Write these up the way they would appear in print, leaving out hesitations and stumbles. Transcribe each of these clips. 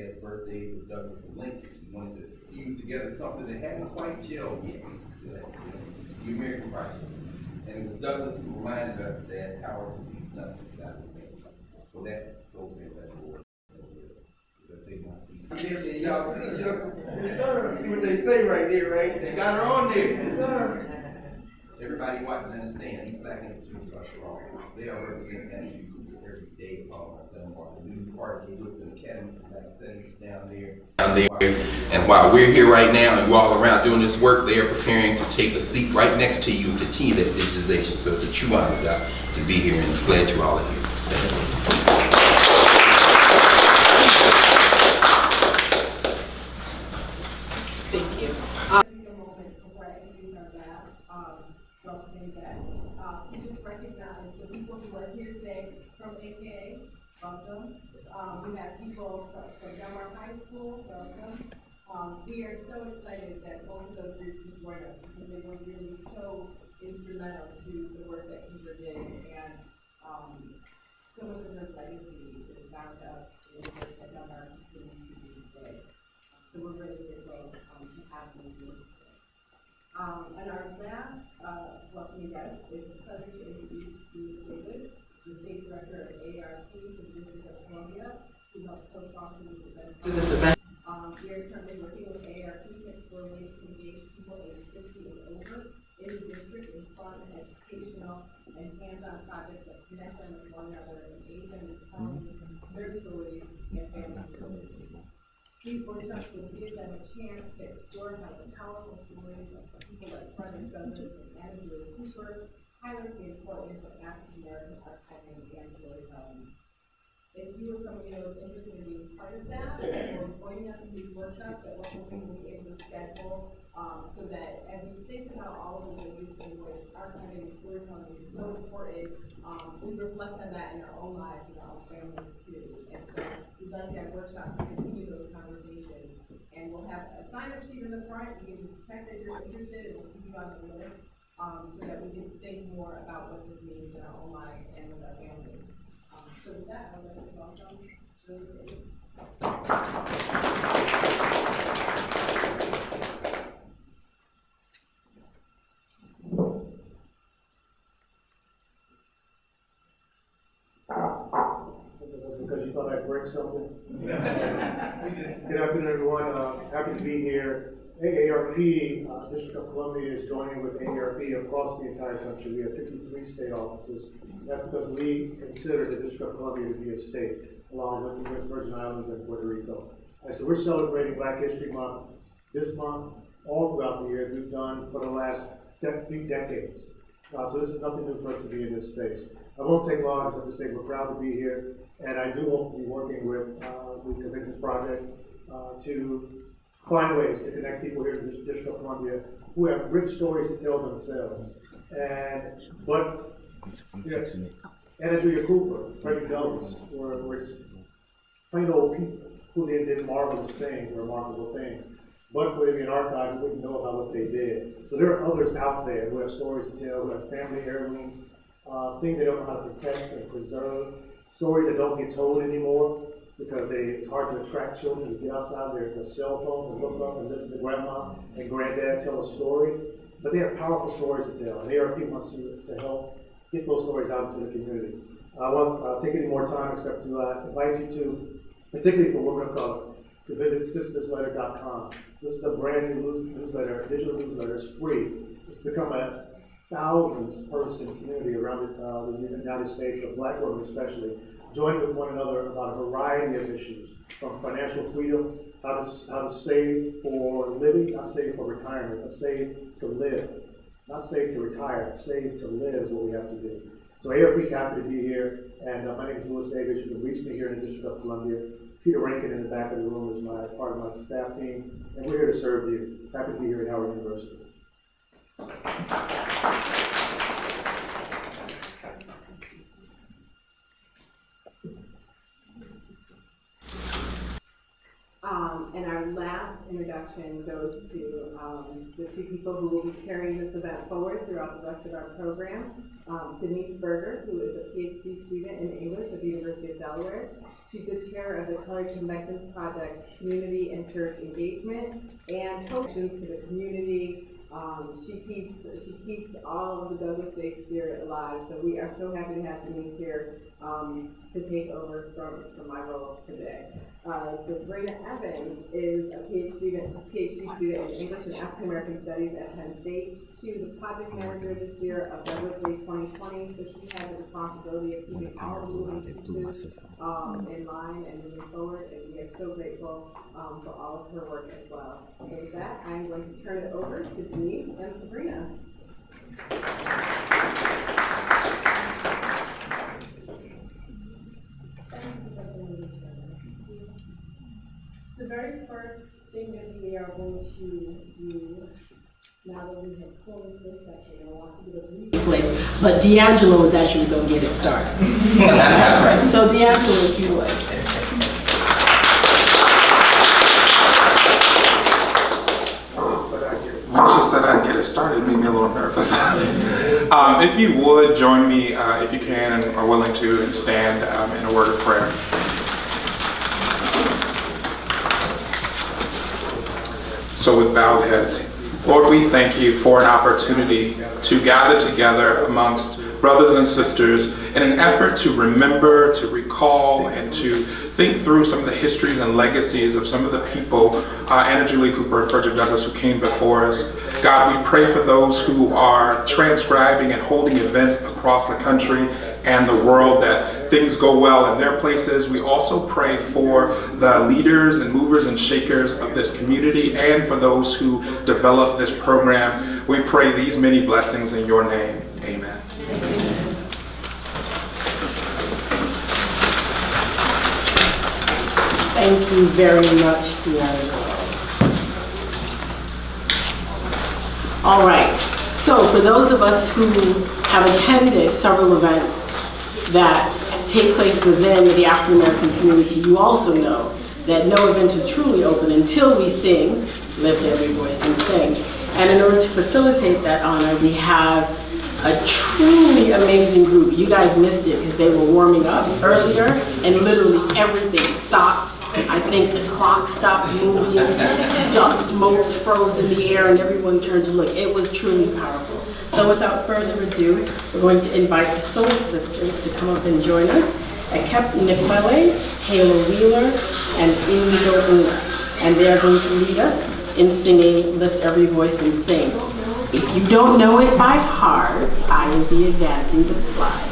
had the birthdays of Douglas and Lincoln. We wanted to fuse together something that hadn't quite gelled yet. The American Project. And it was Douglas who reminded us that power precedes nothing without a man. So that goes in that order. Y'all yes, sir. See what they say right there, right? They got her on there. Yes, sir. Everybody watching understand these black institutions are strong. They are representing energy every day of the new part of the Woodson Academy for Black Studies down there. And while we're here right now and we're all around doing this work, they are preparing to take a seat right next to you to tease that digitization. So it's a true honor to be here and glad you all are here. Thank you. To just recognize the people who are here today from AKA, welcome. We have people from Delmar High School, welcome. We are so excited that both of those groups can join us because they were really so instrumental to the work that Keeper did, and so much of her legacy is bound up in the work that Delmar continues to do today. So we're really grateful to have them here today. And our last welcoming guest is a pleasure to introduce Julie Davis, the State Director of ARP for the District of Columbia, who helped co-sponsor this event. We are currently working with ARP to explore ways to engage people age 50 and over in the district in fun, educational, and hands-on projects that connect them with one another and aid them in telling their stories and family stories. These workshops will give them a chance to explore how the powerful stories of people like Frederick Douglass and Andrew Cooper highlight the importance of African American archiving and storytelling. If you or somebody who is interested in being part of that or joining us in these workshops, that we're hoping we'll be able to schedule so that as we think about all of the ways in which archiving and storytelling is so important, we reflect on that in our own lives and our own families too. And so we'd like to have workshops to continue those conversations. And we'll have a sign-up sheet in the front. You can just check that you're interested, and we'll keep you on the list so that we can think more about what this means in our own lives and with our families. So with that, I'd like to welcome Julie. Because you thought I'd break something. Good afternoon, everyone. Happy to be here. AARP, District of Columbia, is joining with AARP across the entire country. We have 53 state offices. That's because we consider the District of Columbia to be a state, along with the West Virgin Islands and Puerto Rico. And so we're celebrating Black History Month this month, all throughout the years. We've done for the last 3 decades. So this is nothing new for us to be in this space. I won't take long, except to say we're proud to be here, and I do hope to be working with the Convictions Project to find ways to connect people here in the District of Columbia who have rich stories to tell themselves. But Anna Julia Cooper, Frederick Douglass were plain old people who did marvelous things, remarkable things. But for the archive, we wouldn't know about what they did. So there are others out there who have stories to tell, who have family heirlooms, things they don't know how to protect and preserve, stories that don't get told anymore because it's hard to attract children to get out there to cell phones and look up and listen to grandma and granddad tell a story. But they have powerful stories to tell, and ARP wants to help get those stories out into the community. I won't take any more time except to invite you to, particularly for women of color, to visit sistersletter.com. This is a brand new newsletter, digital newsletter. It's free. It's become a thousands-person community around the United States, of Black women especially, joining with one another about a variety of issues, from financial freedom, how to save for living, not save for retirement, but save to live. Not save to retire, save to live is what we have to do. So ARP is happy to be here, and my name is Louis Davis. You can reach me here in the District of Columbia. Peter Rankin in the back of the room is part of my staff team, and we're here to serve you. Happy to be here at Howard University. And our last introduction goes to the 2 people who will be carrying this event forward throughout the rest of our program. Denise Berger, who is a PhD student in English at the University of Delaware. She's the chair of the Colored Conventions Project Community and Church Engagement and Solutions to the Community. She keeps all of the Douglas Day spirit alive. So we are so happy to have Denise here to take over from my role today. Sabrina Evans is a PhD student in English and African American Studies at Penn State. She was the project manager this year of Douglas Day 2020, so she had the responsibility of keeping all the moving pieces in line and moving forward, and we are so grateful for all of her work as well. So with that, I'm going to turn it over to Denise and Sabrina. The very first thing that we are going to do now that we have closed this section, I want to give a brief place, but D'Angelo is actually going to get it started. So D'Angelo, if you would. When she said I'd get it started, it made me a little nervous. If you would join me, if you can and are willing to, and stand in a word of prayer. So with bowed heads, Lord, we thank you for an opportunity to gather together amongst brothers and sisters in an effort to remember, to recall, and to think through some of the histories and legacies of some of the people, Anna Julie Cooper and Frederick Douglass, who came before us. God, we pray for those who are transcribing and holding events across the country and the world, that things go well in their places. We also pray for the leaders and movers and shakers of this community and for those who develop this program. We pray these many blessings in your name. Amen. Thank you very much, D'Angelo. All right, so for those of us who have attended several events that take place within the African American community, you also know that no event is truly open until we sing, lift every voice and sing. And in order to facilitate that honor, we have a truly amazing group. You guys missed it because they were warming up earlier and literally everything stopped. I think the clock stopped moving, dust motes froze in the air, and everyone turned to look. It was truly powerful. So without further ado, we're going to invite the Soul Sisters to come up and join us. Ekep Nikwele, Halo Wheeler, and Indigo Una. And they are going to lead us in singing Lift Every Voice and Sing. If you don't know it by heart, I will be advancing the flag.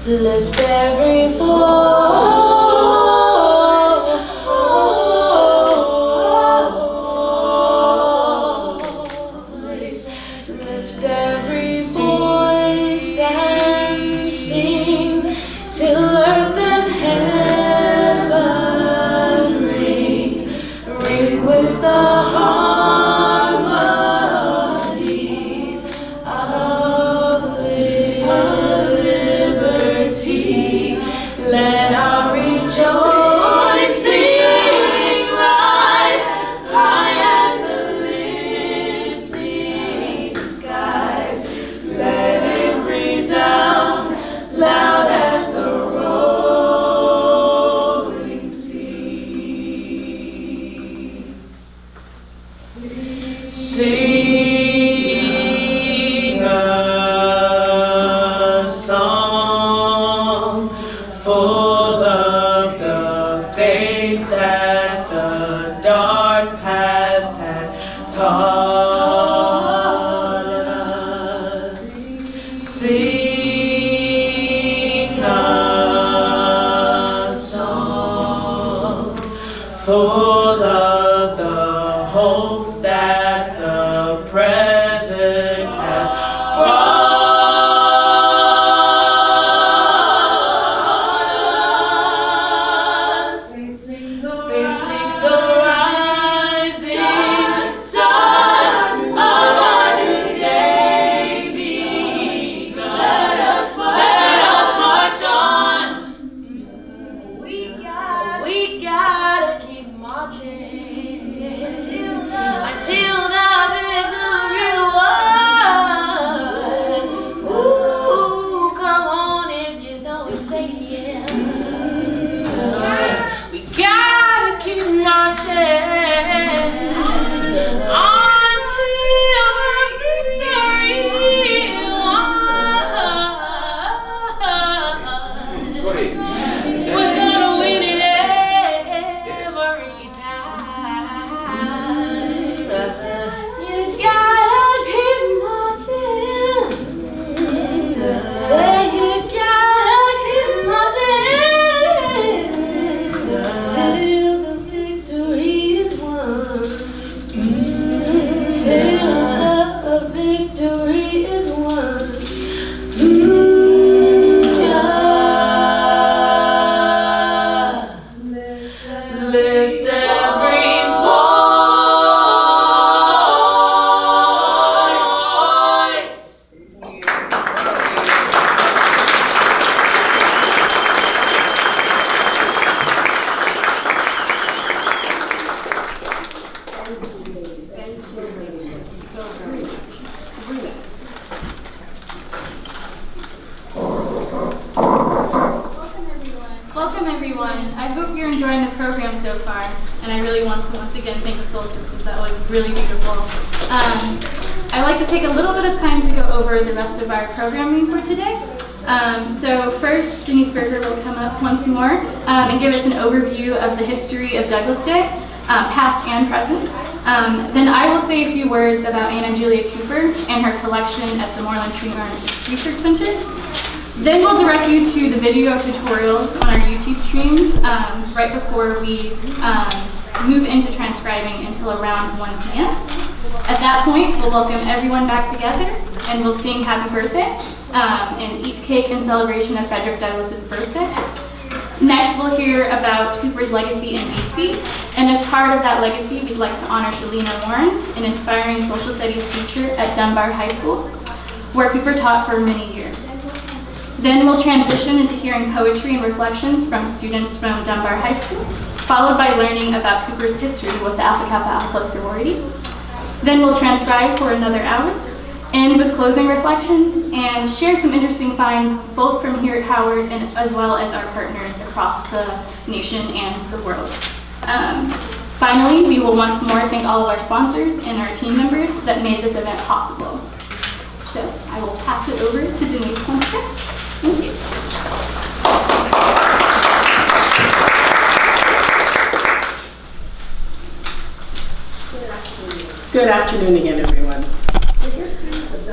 Lift every voice, lift every voice and sing till earth and heaven ring with the harmonies of liberty. Let our full of the hope that the present has brought us. Facing the rising sun of our new day begun. Let us march on. We gotta keep marching until the victory won. Ooh, come on if you know it, say yeah. We gotta keep marching until the victory won. Go ahead. We're gonna win it every time. You gotta keep marching. Say you gotta keep marching till the victory is won. Till the victory is won. Lift every voice. Welcome everyone. I hope you're enjoying the program so far, and I really want to once again thank the Solstices. That was really beautiful. I'd like to take a little bit of time to go over the rest of our programming for today. So first, Denise Berger will come up once more and give us an overview of the history of Douglas Day, past and present. Then I will say a few words about Anna Julia Cooper and her collection at the Moreland Swinburne Research Center. Then we'll direct you to the video tutorials on our YouTube stream right before we move into transcribing until around 1 p.m. At that point, we'll welcome everyone back together and we'll sing Happy Birthday and eat cake in celebration of Frederick Douglass's birthday. Next, we'll hear about Cooper's legacy in DC, and as part of that legacy, we'd like to honor Shalina Warren, an inspiring social studies teacher at Dunbar High School, where Cooper taught for many years. Then we'll transition into hearing poetry and reflections from students from Dunbar High School, followed by learning about Cooper's history with the Alpha Kappa Alpha sorority. Then we'll transcribe for another hour, end with closing reflections, and share some interesting finds both from here at Howard and as well as our partners across the nation and the world. Finally, we will once more thank all of our sponsors and our team members that made this event possible. So I will pass it over to Denise once again. Thank you. Good afternoon again, everyone.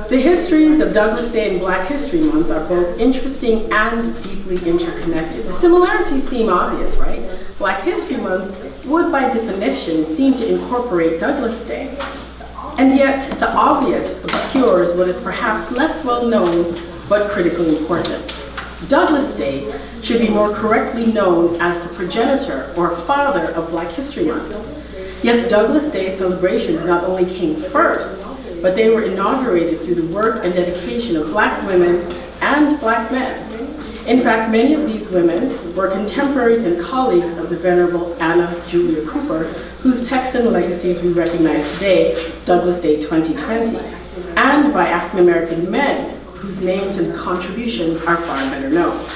The histories of Douglas Day and Black History Month are both interesting and deeply interconnected. The similarities seem obvious, right? Black History Month would, by definition, seem to incorporate Douglas Day. And yet, the obvious obscures what is perhaps less well known, but critically important. Douglas Day should be more correctly known as the progenitor or father of Black History Month. Yes, Douglas Day celebrations not only came first, but they were inaugurated through the work and dedication of Black women and Black men. In fact, many of these women were contemporaries and colleagues of the Venerable Anna Julia Cooper, whose texts and legacies we recognize today, Douglas Day 2020, and by African American men, whose names and contributions are far better known.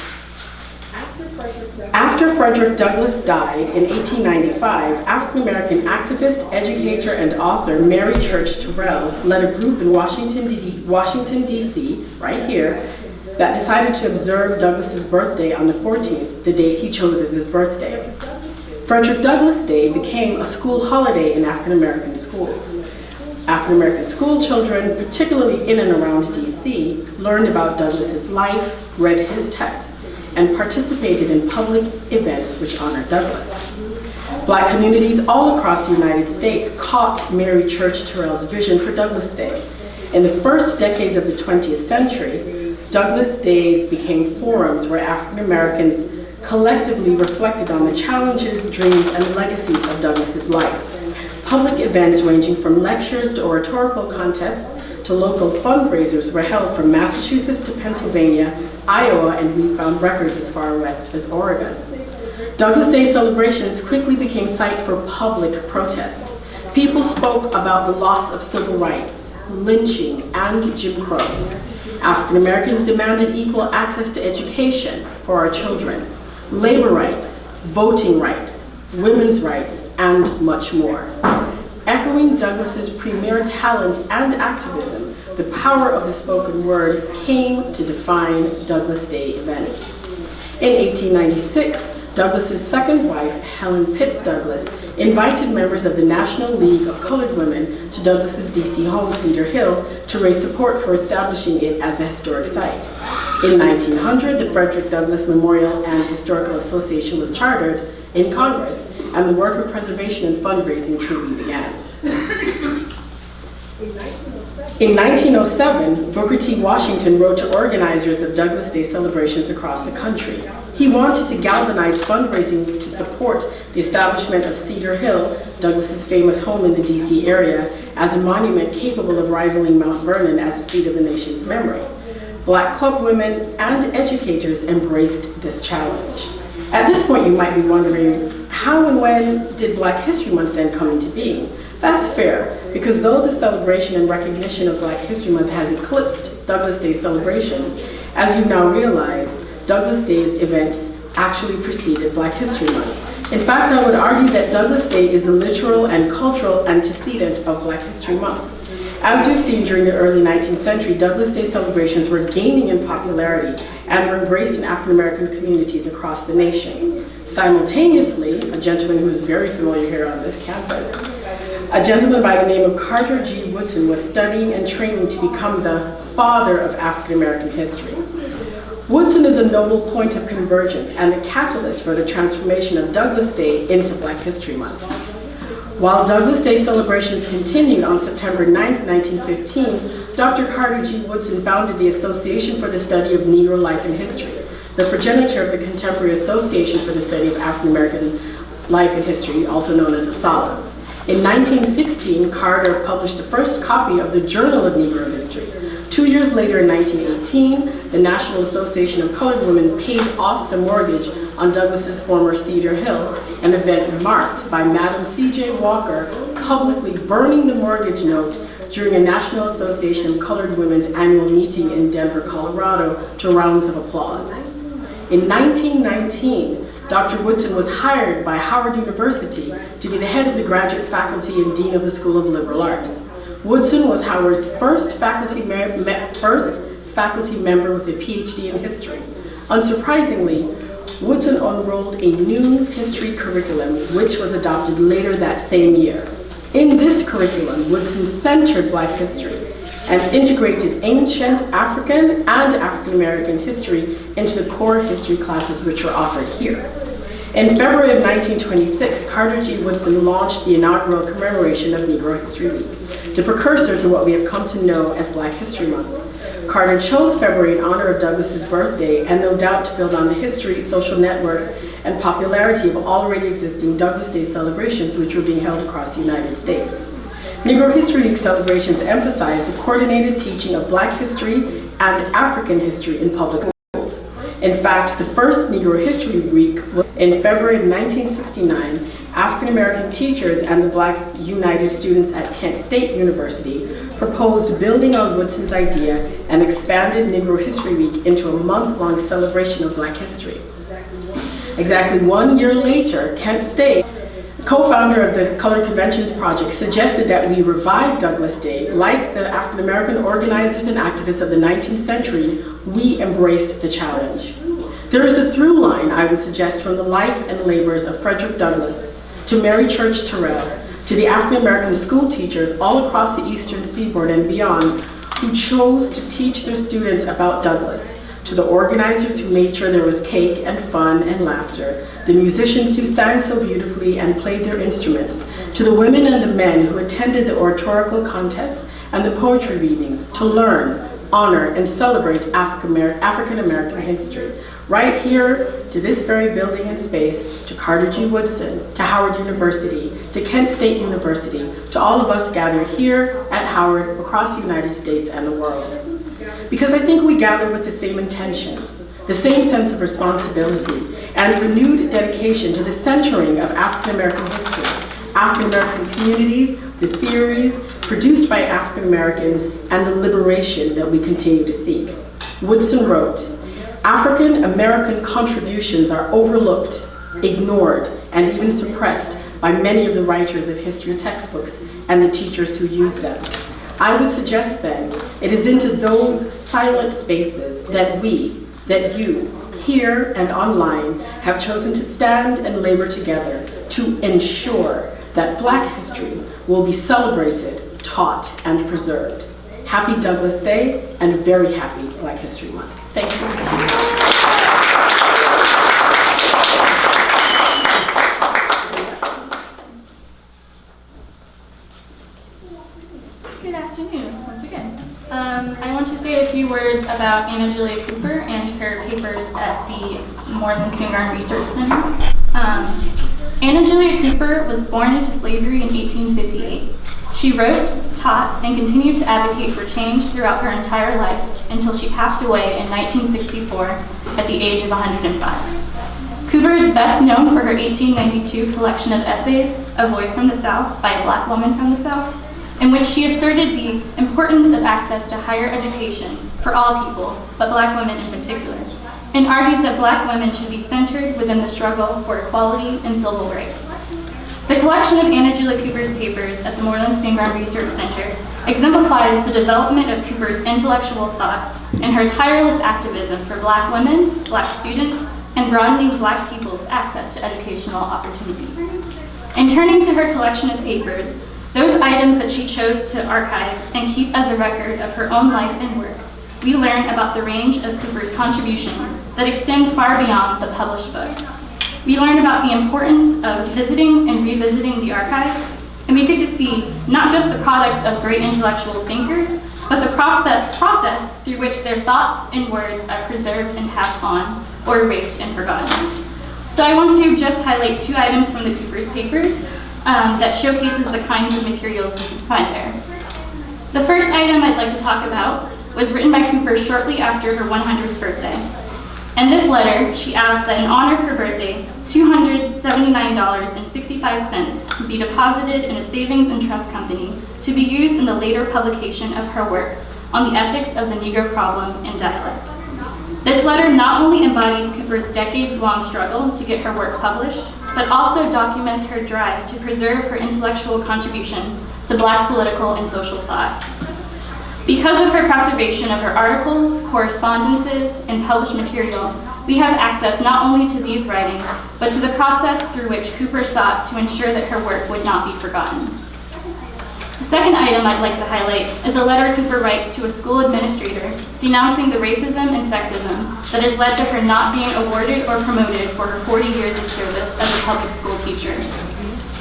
After Frederick Douglass died in 1895, African-American activist, educator, and author Mary Church Terrell led a group in Washington, D.C., right here, that decided to observe Douglass's birthday on the 14th, the date he chose as his birthday. Frederick Douglass Day became a school holiday in African-American schools. African-American school children, particularly in and around D.C., learned about Douglass's life, read his texts, and participated in public events which honored Douglass. Black communities all across the United States caught Mary Church Terrell's vision for Douglas Day. In the first decades of the 20th century, Douglas Days became forums where African Americans collectively reflected on the challenges, dreams, and legacies of Douglas's life. Public events ranging from lectures to oratorical contests to local fundraisers were held from Massachusetts to Pennsylvania, Iowa, and we found records as far west as Oregon. Douglas Day celebrations quickly became sites for public protest. People spoke about the loss of civil rights, lynching, and Jim Crow. African Americans demanded equal access to education for our children, labor rights, voting rights, women's rights, and much more. Echoing Douglas's premier talent and activism, the power of the spoken word came to define Douglas Day events. In 1896, Douglas's second wife, Helen Pitts Douglas, invited members of the National League of Colored Women to Douglas's DC home, Cedar Hill, to raise support for establishing it as a historic site. In 1900, the Frederick Douglass Memorial and Historical Association was chartered in Congress, and the work of preservation and fundraising truly began. In 1907, Booker T. Washington wrote to organizers of Douglas Day celebrations across the country. He wanted to galvanize fundraising to support the establishment of Cedar Hill, Douglas's famous home in the DC area, as a monument capable of rivaling Mount Vernon as a seat of the nation's memory. Black club women and educators embraced this challenge. At this point, you might be wondering, how and when did Black History Month then come into being? That's fair, because though the celebration and recognition of Black History Month has eclipsed Douglas Day celebrations, as you've now realized, Douglas Day's events actually preceded Black History Month. In fact, I would argue that Douglas Day is the literal and cultural antecedent of Black History Month. As we've seen during the early 19th century, Douglas Day celebrations were gaining in popularity and were embraced in African American communities across the nation. Simultaneously, a gentleman who is very familiar here on this campus, a gentleman by the name of Carter G. Woodson was studying and training to become the father of African American history. Woodson is a notable point of convergence and a catalyst for the transformation of Douglas Day into Black History Month. While Douglas Day celebrations continued on September 9, 1915, Dr. Carter G. Woodson founded the Association for the Study of Negro Life and History, the progenitor of the Contemporary Association for the Study of African American Life and History, also known as ASALH. In 1916, Carter published the first copy of the Journal of Negro History. 2 years later, in 1918, the National Association of Colored Women paid off the mortgage on Douglas's former Cedar Hill, an event marked by Madam C.J. Walker publicly burning the mortgage note during a National Association of Colored Women's annual meeting in Denver, Colorado, to rounds of applause. In 1919, Dr. Woodson was hired by Howard University to be the head of the graduate faculty and dean of the School of Liberal Arts. Woodson was Howard's first faculty member with a PhD in history. Unsurprisingly, Woodson enrolled a new history curriculum, which was adopted later that same year. In this curriculum, Woodson centered Black history and integrated ancient African and African American history into the core history classes which were offered here. In February of 1926, Carter G. Woodson launched the inaugural commemoration of Negro History Week, the precursor to what we have come to know as Black History Month. Carter chose February in honor of Douglas's birthday and no doubt to build on the history, social networks, and popularity of already existing Douglas Day celebrations which were being held across the United States. Negro History Week celebrations emphasize the coordinated teaching of Black history and African history in public schools. In fact, the first Negro History Week was in February of 1969. African American teachers and the Black United students at Kent State University proposed building on Woodson's idea and expanded Negro History Week into a month-long celebration of Black history. Exactly 1 year later, Kent State, co-founder of the Colored Conventions Project, suggested that we revive Douglas Day. Like the African American organizers and activists of the 19th century, we embraced the challenge. There is a through line, I would suggest, from the life and labors of Frederick Douglass to Mary Church Terrell, to the African American school teachers all across the Eastern Seaboard and beyond who chose to teach their students about Douglas, to the organizers who made sure there was cake and fun and laughter, the musicians who sang so beautifully and played their instruments, to the women and the men who attended the oratorical contests and the poetry readings to learn, honor, and celebrate African American history. Right here, to this very building and space, to Carter G. Woodson, to Howard University, to Kent State University, to all of us gathered here at Howard, across the United States and the world. Because I think we gather with the same intentions, the same sense of responsibility, and renewed dedication to the centering of African American history, African American communities, the theories produced by African Americans, and the liberation that we continue to seek. Woodson wrote, "African American contributions are overlooked, ignored, and even suppressed by many of the writers of history textbooks and the teachers who use them. I would suggest then, it is into those silent spaces that we, that you, here and online, have chosen to stand and labor together to ensure that Black history will be celebrated, taught, and preserved. Happy Douglas Day, and very happy Black History Month." Thank you. Good afternoon, once again. I want to say a few words about Anna Julia Cooper and her papers at the Moreland Swingarn Research Center. Anna Julia Cooper was born into slavery in 1858. She wrote, taught, and continued to advocate for change throughout her entire life until she passed away in 1964 at the age of 105. Cooper is best known for her 1892 collection of essays, A Voice from the South by a Black woman from the South, in which she asserted the importance of access to higher education for all people, but Black women in particular, and argued that Black women should be centered within the struggle for equality and civil rights. The collection of Anna Julia Cooper's papers at the Moreland Swingarn Research Center exemplifies the development of Cooper's intellectual thought and her tireless activism for Black women, Black students, and broadening Black people's access to educational opportunities. In turning to her collection of papers, those items that she chose to archive and keep as a record of her own life and work, we learn about the range of Cooper's contributions that extend far beyond the published book. We learn about the importance of visiting and revisiting the archives, and we get to see not just the products of great intellectual thinkers, but the process through which their thoughts and words are preserved and passed on, or erased and forgotten. So I want to just highlight two items from the Cooper's papers that showcases the kinds of materials we can find there. The first item I'd like to talk about was written by Cooper shortly after her 100th birthday. In this letter, she asked that in honor of her birthday, $279.65 be deposited in a savings and trust company to be used in the later publication of her work on the ethics of the Negro problem in dialect. This letter not only embodies Cooper's decades-long struggle to get her work published, but also documents her drive to preserve her intellectual contributions to Black political and social thought. Because of her preservation of her articles, correspondences, and published material, we have access not only to these writings, but to the process through which Cooper sought to ensure that her work would not be forgotten. The second item I'd like to highlight is a letter Cooper writes to a school administrator denouncing the racism and sexism that has led to her not being awarded or promoted for her 40 years of service as a public school teacher.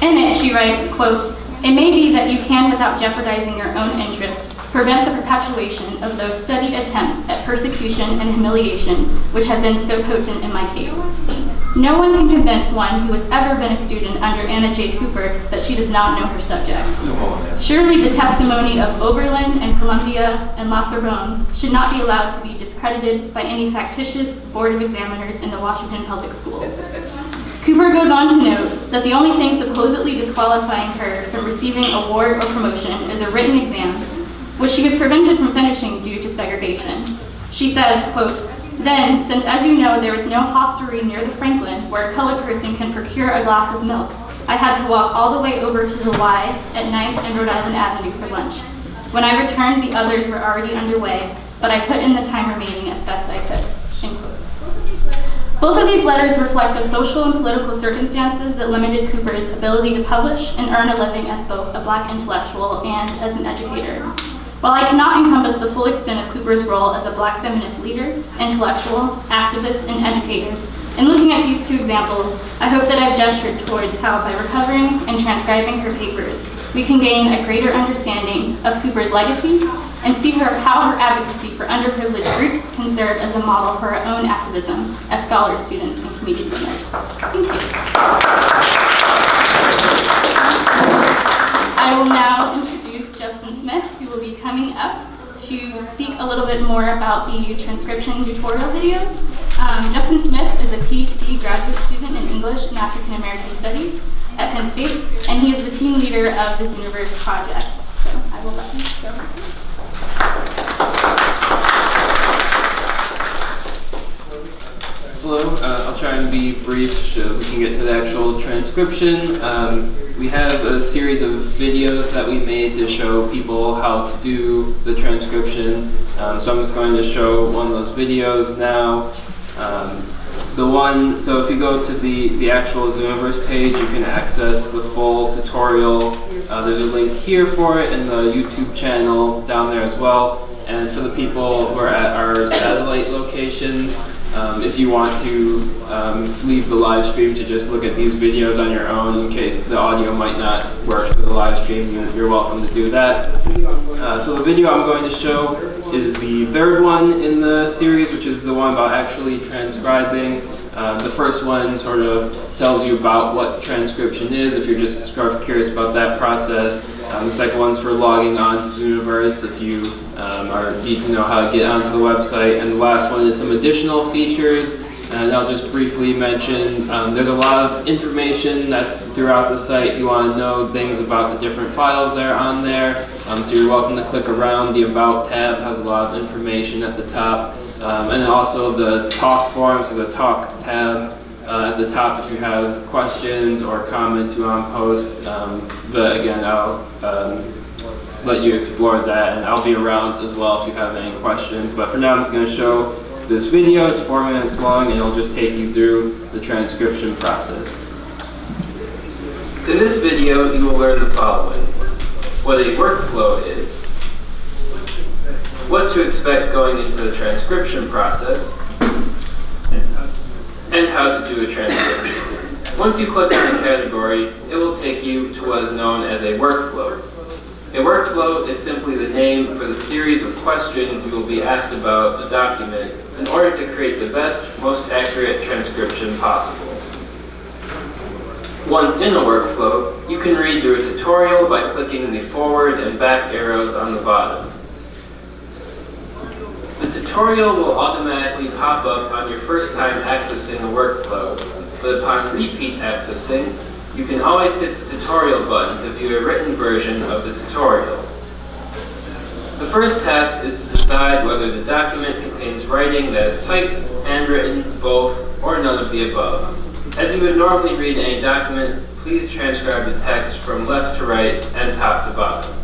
In it, she writes, quote, "It may be that you can, without jeopardizing your own interest, prevent the perpetuation of those studied attempts at persecution and humiliation which have been so potent in my case. No one can convince one who has ever been a student under Anna J. Cooper that she does not know her subject. Surely the testimony of Oberlin and Columbia and La Sorbonne should not be allowed to be discredited by any factitious board of examiners in the Washington public schools." Cooper goes on to note that the only thing supposedly disqualifying her from receiving award or promotion is a written exam, which she was prevented from finishing due to segregation. She says, quote, "Then, since as you know there is no hostelry near the Franklin where a colored person can procure a glass of milk, I had to walk all the way over to the Y at 9th and Rhode Island Avenue for lunch. When I returned, the others were already underway, but I put in the time remaining as best I could." End quote. Both of these letters reflect the social and political circumstances that limited Cooper's ability to publish and earn a living as both a Black intellectual and as an educator. While I cannot encompass the full extent of Cooper's role as a Black feminist leader, intellectual, activist, and educator, in looking at these two examples, I hope that I've gestured towards how, by recovering and transcribing her papers, we can gain a greater understanding of Cooper's legacy and see how her advocacy for underprivileged groups can serve as a model for our own activism as scholars, students, and community members. Thank you. I will now introduce Justin Smith, who will be coming up to speak a little bit more about the transcription tutorial videos. Justin Smith is a PhD graduate student in English and African American Studies at Penn State, and he is the team leader of the Zooniverse project. So I will let him go. Hello, I'll try and be brief so we can get to the actual transcription. We have a series of videos that we made to show people how to do the transcription. So I'm just going to show one of those videos now. So if you go to the actual Zooniverse page, you can access the full tutorial. There's a link here for it and the YouTube channel down there as well. And for the people who are at our satellite locations, if you want to leave the live stream to just look at these videos on your own in case the audio might not work for the live stream, you're welcome to do that. So the video I'm going to show is the third one in the series, which is the one about actually transcribing. The first one sort of tells you about what transcription is, if you're just sort of curious about that process. The second one's for logging on to Zooniverse if you need to know how to get onto the website. And the last one is some additional features. And I'll just briefly mention, there's a lot of information that's throughout the site if you want to know things about the different files that are on there. So you're welcome to click around. The About tab has a lot of information at the top. And then also the Talk forums, so the Talk tab at the top if you have questions or comments you want to post. But again, I'll let you explore that, and I'll be around as well if you have any questions. But for now, I'm just going to show this video. It's 4 minutes long, and it'll just take you through the transcription process. In this video, you will learn the following: what a workflow is, what to expect going into the transcription process, and how to do a transcription. Once you click on a category, it will take you to what is known as a workflow. A workflow is simply the name for the series of questions you will be asked about the document in order to create the best, most accurate transcription possible. Once in a workflow, you can read through a tutorial by clicking the forward and back arrows on the bottom. The tutorial will automatically pop up on your first time accessing a workflow, but upon repeat accessing, you can always hit the tutorial button to view a written version of the tutorial. The first task is to decide whether the document contains writing that is typed, handwritten, both, or none of the above. As you would normally read any document, please transcribe the text from left to right and top to bottom.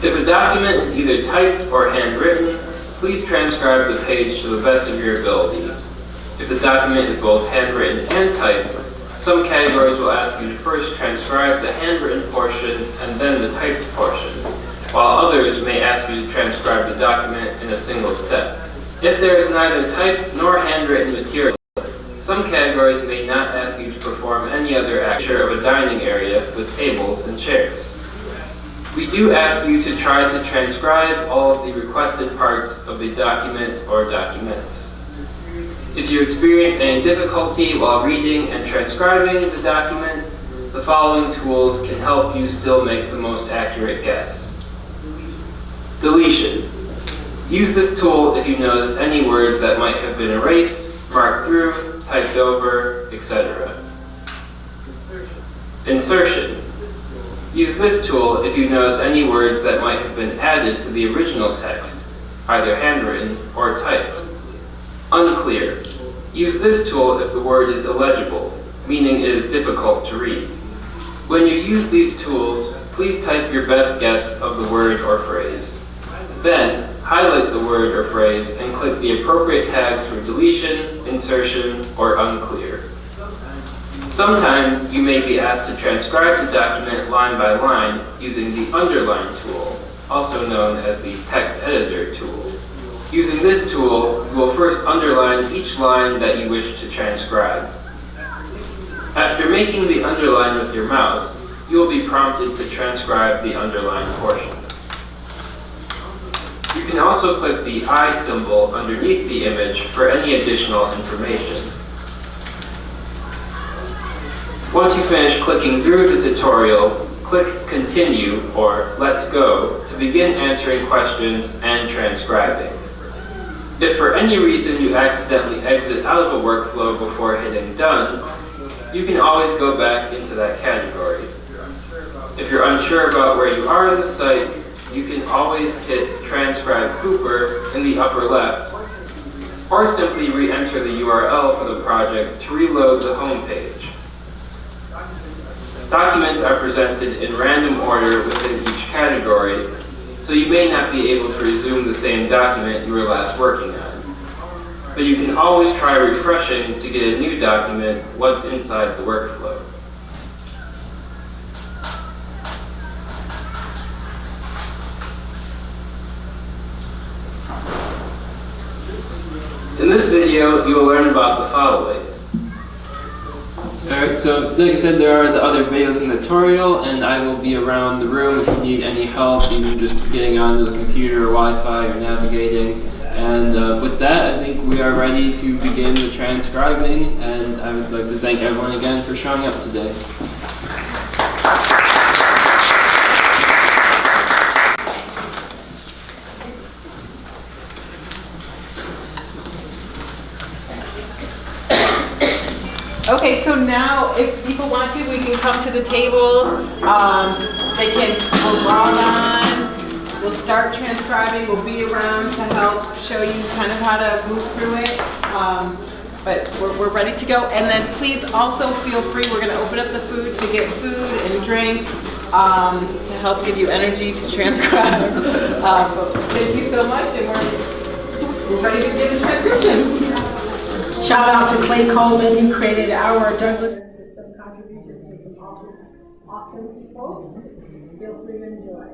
If a document is either typed or handwritten, please transcribe the page to the best of your ability. If the document is both handwritten and typed, some categories will ask you to first transcribe the handwritten portion and then the typed portion, while others may ask you to transcribe the document in a single step. If there is neither typed nor handwritten material, some categories may not ask you to perform any other action of a dining area with tables and chairs. We do ask you to try to transcribe all of the requested parts of the document or documents. If you experience any difficulty while reading and transcribing the document, the following tools can help you still make the most accurate guess. Deletion. Use this tool if you notice any words that might have been erased, marked through, typed over, etc. Insertion. Use this tool if you notice any words that might have been added to the original text, either handwritten or typed. Unclear. Use this tool if the word is illegible, meaning it is difficult to read. When you use these tools, please type your best guess of the word or phrase. Then, highlight the word or phrase and click the appropriate tags for deletion, insertion, or unclear. Sometimes you may be asked to transcribe the document line by line using the underline tool, also known as the text editor tool. Using this tool, you will first underline each line that you wish to transcribe. After making the underline with your mouse, you will be prompted to transcribe the underlined portion. You can also click the I symbol underneath the image for any additional information. Once you finish clicking through the tutorial, click Continue or Let's Go to begin answering questions and transcribing. If for any reason you accidentally exit out of a workflow before hitting Done, you can always go back into that category. If you're unsure about where you are in the site, you can always hit Transcribe Cooper in the upper left, or simply re-enter the URL for the project to reload the home page. Documents are presented in random order within each category, so you may not be able to resume the same document you were last working on. But you can always try refreshing to get a new document once inside the workflow. In this video, you will learn about the following. Alright, so like I said, there are the other videos in the tutorial, and I will be around the room if you need any help, even just getting onto the computer or Wi-Fi or navigating. And with that, I think we are ready to begin the transcribing, and I would like to thank everyone again for showing up today. Okay, so now if people want to, we can come to the tables. We'll log on, we'll start transcribing, we'll be around to help show you kind of how to move through it. But we're ready to go. And then please also feel free, we're gonna open up the food to get food and drinks to help give you energy to transcribe. Thank you so much, and we're ready to get the transcriptions. Shout out to Clay Coleman, who created our Douglas. Some contributions from some awesome people. Feel free to enjoy.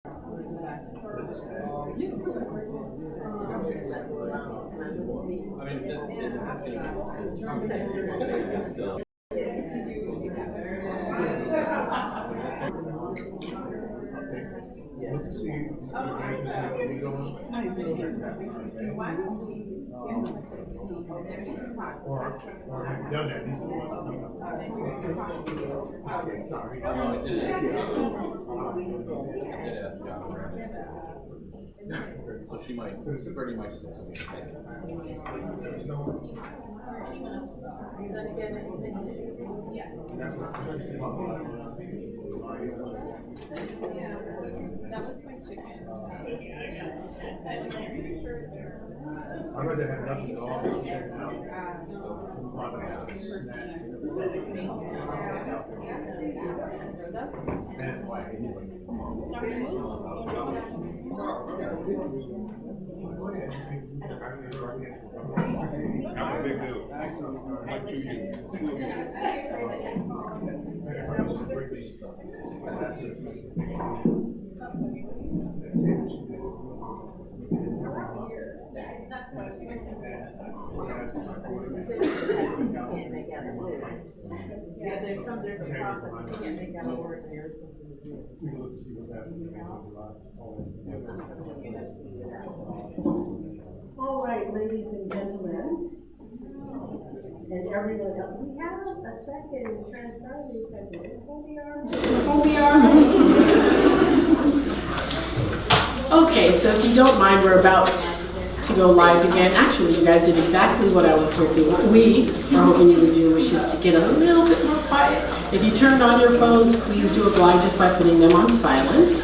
Or have you done that? Sorry. So she might, Bernie might say something. That looks like chicken. I'd rather have nothing at all than check it out. I'm a big deal. Like 2 years. 2 years. Yeah, there's a process, you can't make that work, there's something to do. We can look to see what's happening. All right, ladies and gentlemen, and everyone else, we have a second transcribing session. Okay, so if you don't mind, we're about to go live again. Actually, you guys did exactly what I was hoping we were hoping you would do, which is to get a little bit more quiet. If you turned on your phones, please do oblige just by putting them on silent.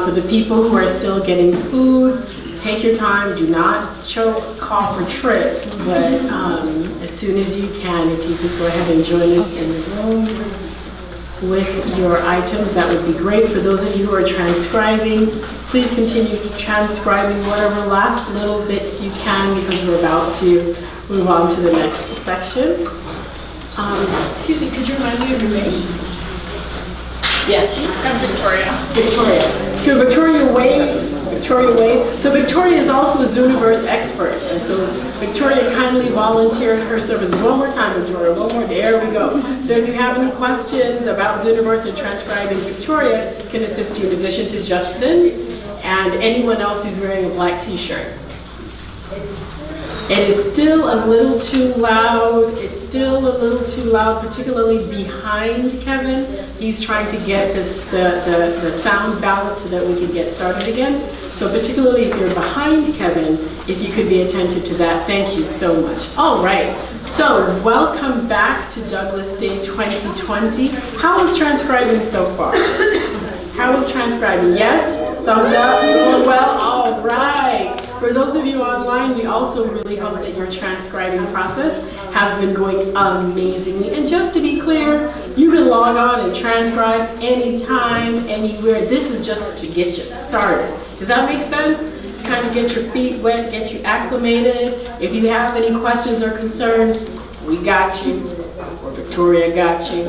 For the people who are still getting food, take your time. Do not choke, cough, or trip. But as soon as you can, if you could go ahead and join us in the room with your items, that would be great. For those of you who are transcribing, please continue transcribing whatever last little bits you can, because we're about to move on to the next section. Excuse me, could you remind me of your name? Yes. I'm Victoria. Victoria. Here, Victoria Wade. Victoria Wade. So Victoria is also a Zooniverse expert. And so Victoria kindly volunteered her service. One more time, Victoria. One more. There we go. So if you have any questions about Zooniverse and transcribing, Victoria can assist you in addition to Justin and anyone else who's wearing a black t-shirt. It is still a little too loud. It's still a little too loud, particularly behind Kevin. He's trying to get the sound balance so that we can get started again. So particularly if you're behind Kevin, if you could be attentive to that, thank you so much. All right, so welcome back to Douglas Day 2020. How is transcribing so far? How is transcribing? Yes? Thumbs up? Going well? All right. For those of you online, we also really hope that your transcribing process has been going amazingly. And just to be clear, you can log on and transcribe anytime, anywhere. This is just to get you started. Does that make sense? To kind of get your feet wet, get you acclimated. If you have any questions or concerns, we got you. Or Victoria got you.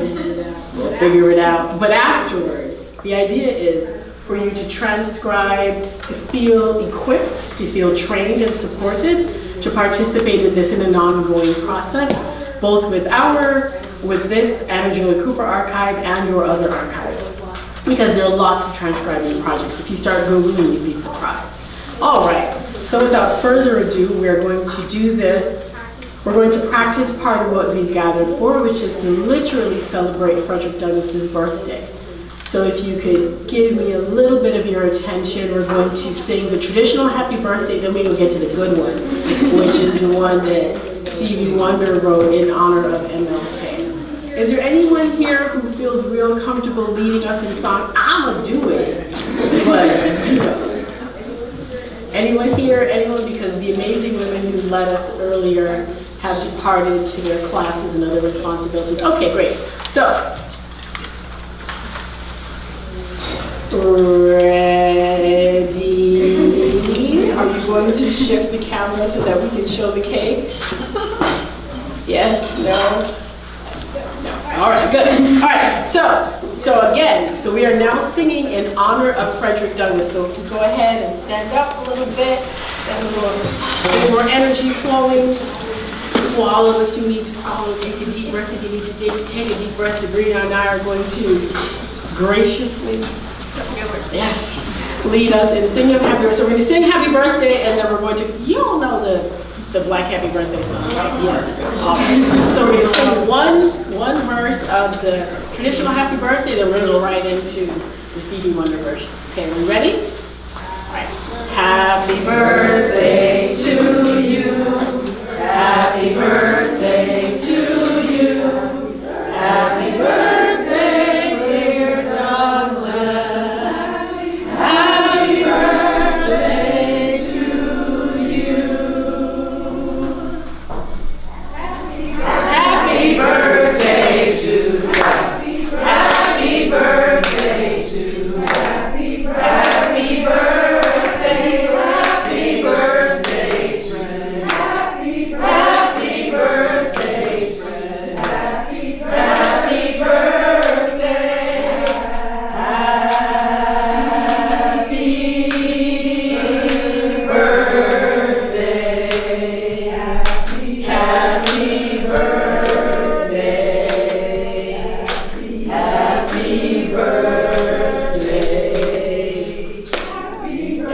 We'll figure it out. But afterwards, the idea is for you to transcribe, to feel equipped, to feel trained and supported, to participate in this in an ongoing process, both with this Angela Cooper archive and your other archives. Because there are lots of transcribing projects. If you start Googling, you'd be surprised. All right, so without further ado, we're going to practice part of what we've gathered for, which is to literally celebrate Frederick Douglass's birthday. So if you could give me a little bit of your attention, we're going to sing the traditional happy birthday, then we will get to the good one, which is the one that Stevie Wonder wrote in honor of MLK. Is there anyone here who feels real comfortable leading us in song? I'ma do it, but you know. Anyone here? Anyone? Because the amazing women who led us earlier have departed to their classes and other responsibilities. Okay, great. So, ready? Are you going to shift the camera so that we can show the cake? Yes? No? No. All right, good. All right, so So again, so we are now singing in honor of Frederick Douglass. So if you go ahead and stand up a little bit, get a little bit more energy flowing. Swallow if you need to swallow. Take a deep breath if you need to take a deep breath. Sabrina and I are going to graciously, yes, lead us in singing happy birthday. So we're going to sing happy birthday, and then we're going to, you all know the Black Happy Birthday song, right? Yes. All right. So we're going to sing one verse of the traditional happy birthday, then we're going to go right into the Stevie Wonder version. Okay, are we ready? All right. Happy birthday to you. Happy birthday to you. Happy birthday, dear Douglas. Happy birthday to you. Happy birthday to you. Happy birthday to you. Happy birthday, happy birthday to you. Happy birthday, happy birthday, happy birthday,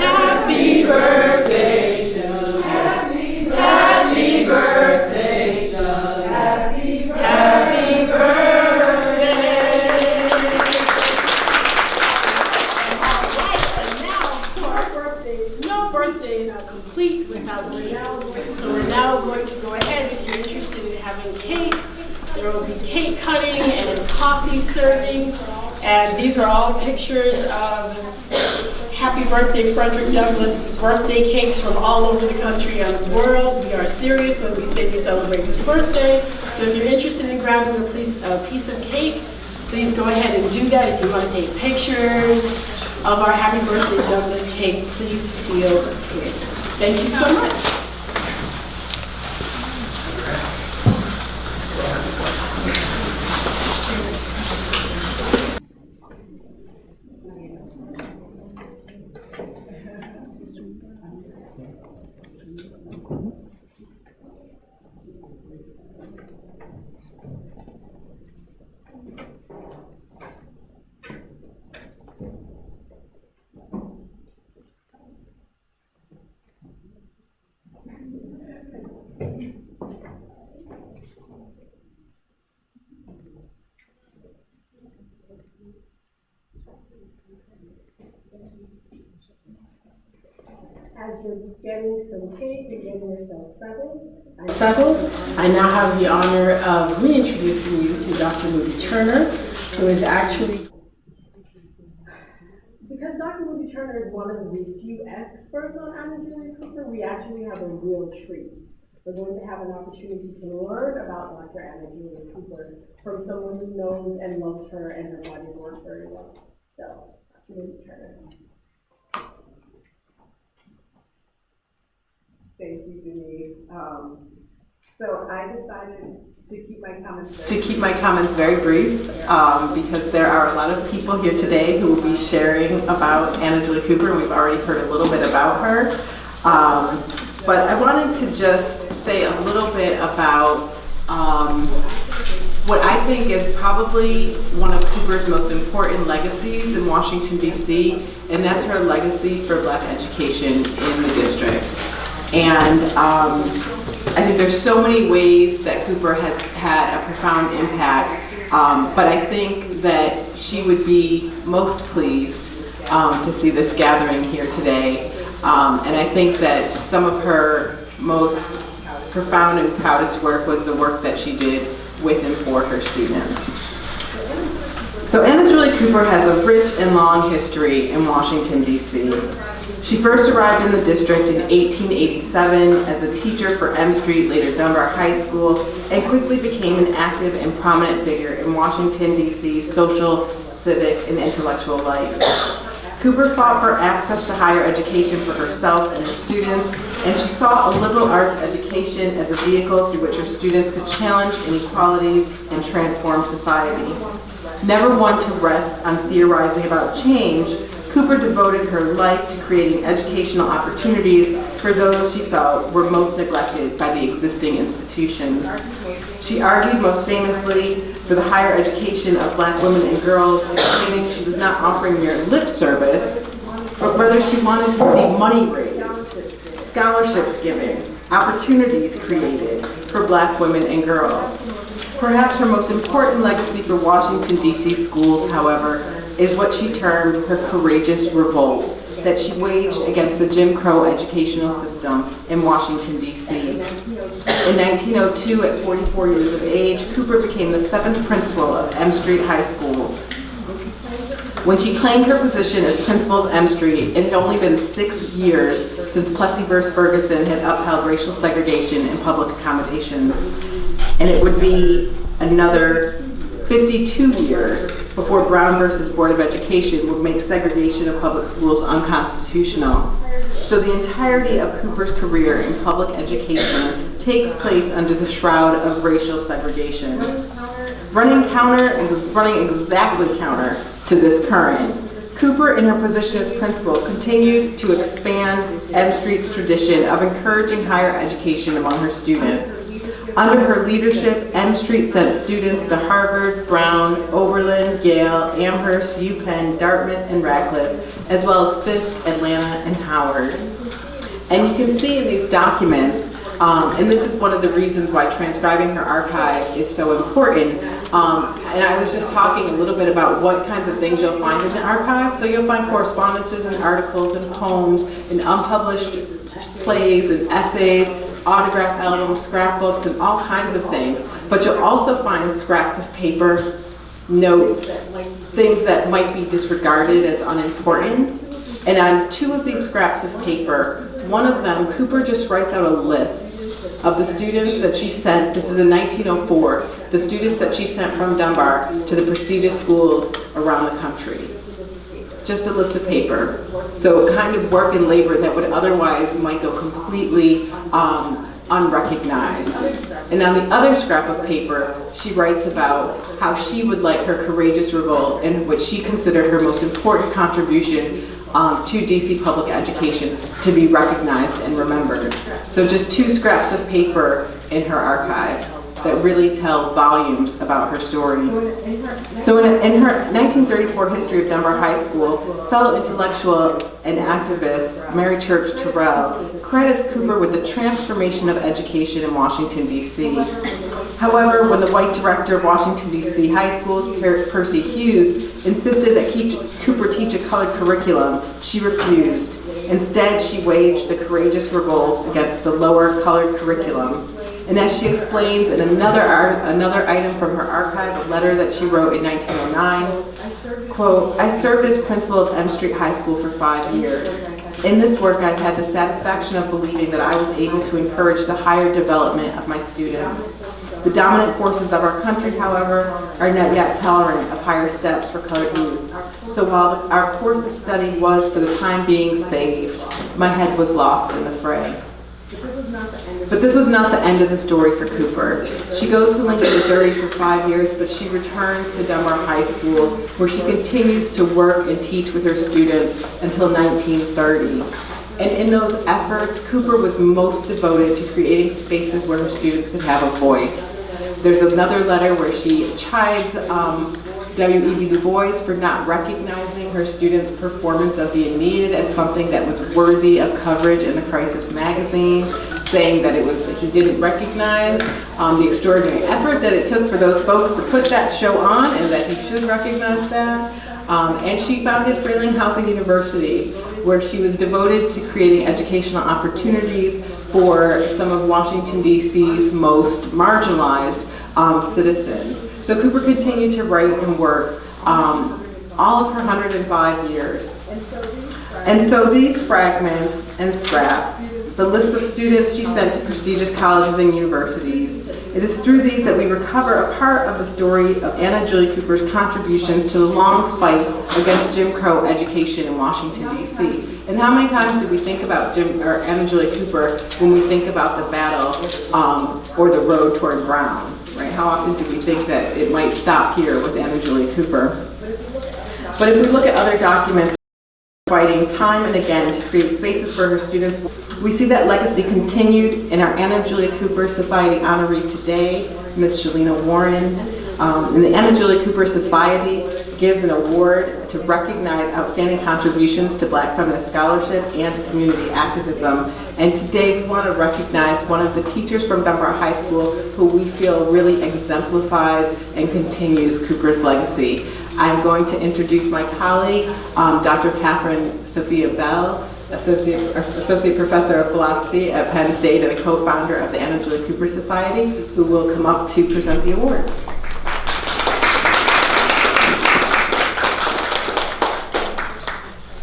happy birthday to happy birthday to happy birthday. All right, and now for our birthdays. No birthdays are complete without Grinnell. So we're now going to go ahead. If you're interested in having cake, there will be cake cutting and coffee serving. And these are all pictures of Happy Birthday Frederick Douglass birthday cakes from all over the country and the world. We are serious when we say we celebrate his birthday. So if you're interested in grabbing a piece of cake, please go ahead and do that. If you want to take pictures of our Happy Birthday Douglass cake, please feel free. Thank you so much. As you're getting some cake, you're getting yourself settled. I now have the honor of reintroducing you to Dr. Moody Turner, who is actually, because Dr. Moody Turner is one of the few experts on Anna Julia Cooper, we actually have a real treat. We're going to have an opportunity to learn about Dr. Anna Julia Cooper from someone who knows and loves her and her body of work very well. So, Dr. Moody Turner. Thank you, Denise. So I decided to keep my comments very brief because there are a lot of people here today who will be sharing about Anna Julia Cooper, and we've already heard a little bit about her. But I wanted to just say a little bit about what I think is probably one of Cooper's most important legacies in Washington, D.C., and that's her legacy for Black education in the district. And I think there's so many ways that Cooper has had a profound impact, but I think that she would be most pleased to see this gathering here today. And I think that some of her most profound and proudest work was the work that she did with and for her students. So Anna Julia Cooper has a rich and long history in Washington, D.C. She first arrived in the district in 1887 as a teacher for M Street, later Dunbar High School, and quickly became an active and prominent figure in Washington, D.C.'s social, civic, and intellectual life. Cooper fought for access to higher education for herself and her students, and she saw a liberal arts education as a vehicle through which her students could challenge inequalities and transform society. Never one to rest on theorizing about change, Cooper devoted her life to creating educational opportunities for those she felt were most neglected by the existing institutions. She argued most famously for the higher education of black women and girls, explaining she was not offering mere lip service, but rather she wanted to see money raised, scholarships given, opportunities created for black women and girls. Perhaps her most important legacy for Washington, D.C. schools, however, is what she termed her courageous revolt that she waged against the Jim Crow educational system in Washington, D.C. In 1902, at 44 years of age, Cooper became the 7th principal of M Street High School. When she claimed her position as principal of M Street, it had only been 6 years since Plessy v. Ferguson had upheld racial segregation in public accommodations. And it would be another 52 years before Brown versus Board of Education would make segregation of public schools unconstitutional. So the entirety of Cooper's career in public education takes place under the shroud of racial segregation. Running exactly counter to this current, Cooper, in her position as principal, continued to expand M Street's tradition of encouraging higher education among her students. Under her leadership, M Street sent students to Harvard, Brown, Oberlin, Yale, Amherst, UPenn, Dartmouth, and Radcliffe, as well as Fisk, Atlanta, and Howard. And you can see in these documents, and this is one of the reasons why transcribing her archive is so important. And I was just talking a little bit about what kinds of things you'll find in the archive. So you'll find correspondences and articles and poems and unpublished plays and essays, autograph albums, scrapbooks, and all kinds of things. But you'll also find scraps of paper, notes, things that might be disregarded as unimportant. And on 2 of these scraps of paper, one of them, Cooper just writes out a list of the students that she sent, this is in 1904, the students that she sent from Dunbar to the prestigious schools around the country. Just a list of paper. So kind of work and labor that would otherwise might go completely unrecognized. And on the other scrap of paper, she writes about how she would like her courageous revolt and what she considered her most important contribution to DC public education to be recognized and remembered. So just 2 scraps of paper in her archive that really tell volumes about her story. So in her 1934 history of Dunbar High School, fellow intellectual and activist Mary Church Terrell credits Cooper with the transformation of education in Washington, D.C. However, when the white director of Washington, D.C. high schools, Percy Hughes, insisted that Cooper teach a colored curriculum, she refused. Instead, she waged the courageous revolt against the lower colored curriculum. And as she explains in another item from her archive, a letter that she wrote in 1909, quote, "I served as principal of M Street High School for 5 years. In this work, I've had the satisfaction of believing that I was able to encourage the higher development of my students. The dominant forces of our country, however, are not yet tolerant of higher steps for colored youth. So while our course of study was for the time being saved, my head was lost in the fray." But this was not the end of the story for Cooper. She goes to Lincoln, Missouri for 5 years, but she returns to Dunbar High School, where she continues to work and teach with her students until 1930. And in those efforts, Cooper was most devoted to creating spaces where her students could have a voice. There's another letter where she chides W.E.B. Du Bois for not recognizing her students' performance of the Aeneid as something that was worthy of coverage in the Crisis magazine, saying that he didn't recognize the extraordinary effort that it took for those folks to put that show on, and that he should recognize that. And she founded Frelinghuysen University, where she was devoted to creating educational opportunities for some of Washington, D.C.'s most marginalized citizens. So Cooper continued to write and work all of her 105 years. And so these fragments and scraps, the list of students she sent to prestigious colleges and universities, it is through these that we recover a part of the story of Anna Julia Cooper's contribution to the long fight against Jim Crow education in Washington, D.C. And how many times do we think about Anna Julia Cooper when we think about the battle or the road toward Brown? right? How often do we think that it might stop here with Anna Julia Cooper? But if we look at other documents, fighting time and again to create spaces for her students, we see that legacy continued in our Anna Julia Cooper Society honoree today, Ms. Shalina Warren. And the Anna Julia Cooper Society gives an award to recognize outstanding contributions to Black feminist scholarship and to community activism. And today we want to recognize one of the teachers from Dunbar High School who we feel really exemplifies and continues Cooper's legacy. I'm going to introduce my colleague, Dr. Catherine Sophia Bell, Associate Professor of Philosophy at Penn State and a co-founder of the Anna Julia Cooper Society, who will come up to present the award.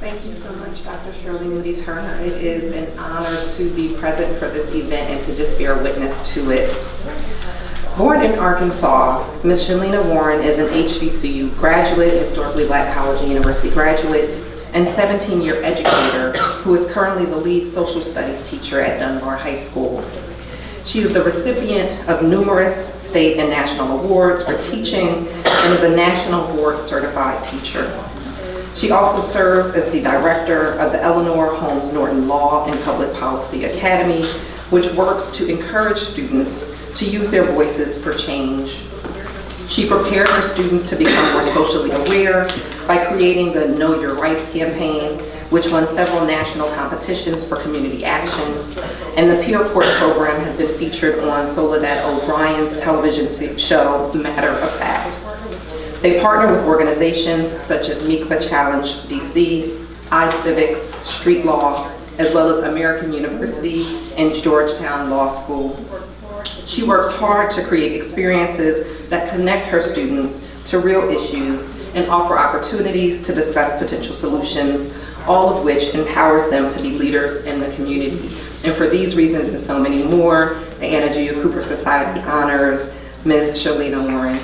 Thank you so much, Dr. Shirley Moody Turner. It is an honor to be present for this event and to just bear witness to it. Born in Arkansas, Ms. Shalina Warren is an HBCU graduate, historically Black college and university graduate, and 17-year educator who is currently the lead social studies teacher at Dunbar High School. She is the recipient of numerous state and national awards for teaching and is a national board certified teacher. She also serves as the director of the Eleanor Holmes Norton Law and Public Policy Academy, which works to encourage students to use their voices for change. She prepared her students to become more socially aware by creating the Know Your Rights campaign, which won several national competitions for community action. And the Peer Court program has been featured on Soledad O'Brien's television show, Matter of Fact. They partner with organizations such as Mi'kmaq Challenge DC, iCivics, Street Law, as well as American University and Georgetown Law School. She works hard to create experiences that connect her students to real issues and offer opportunities to discuss potential solutions, all of which empowers them to be leaders in the community. And for these reasons and so many more, the Anna Julia Cooper Society honors Ms. Shalina Warren.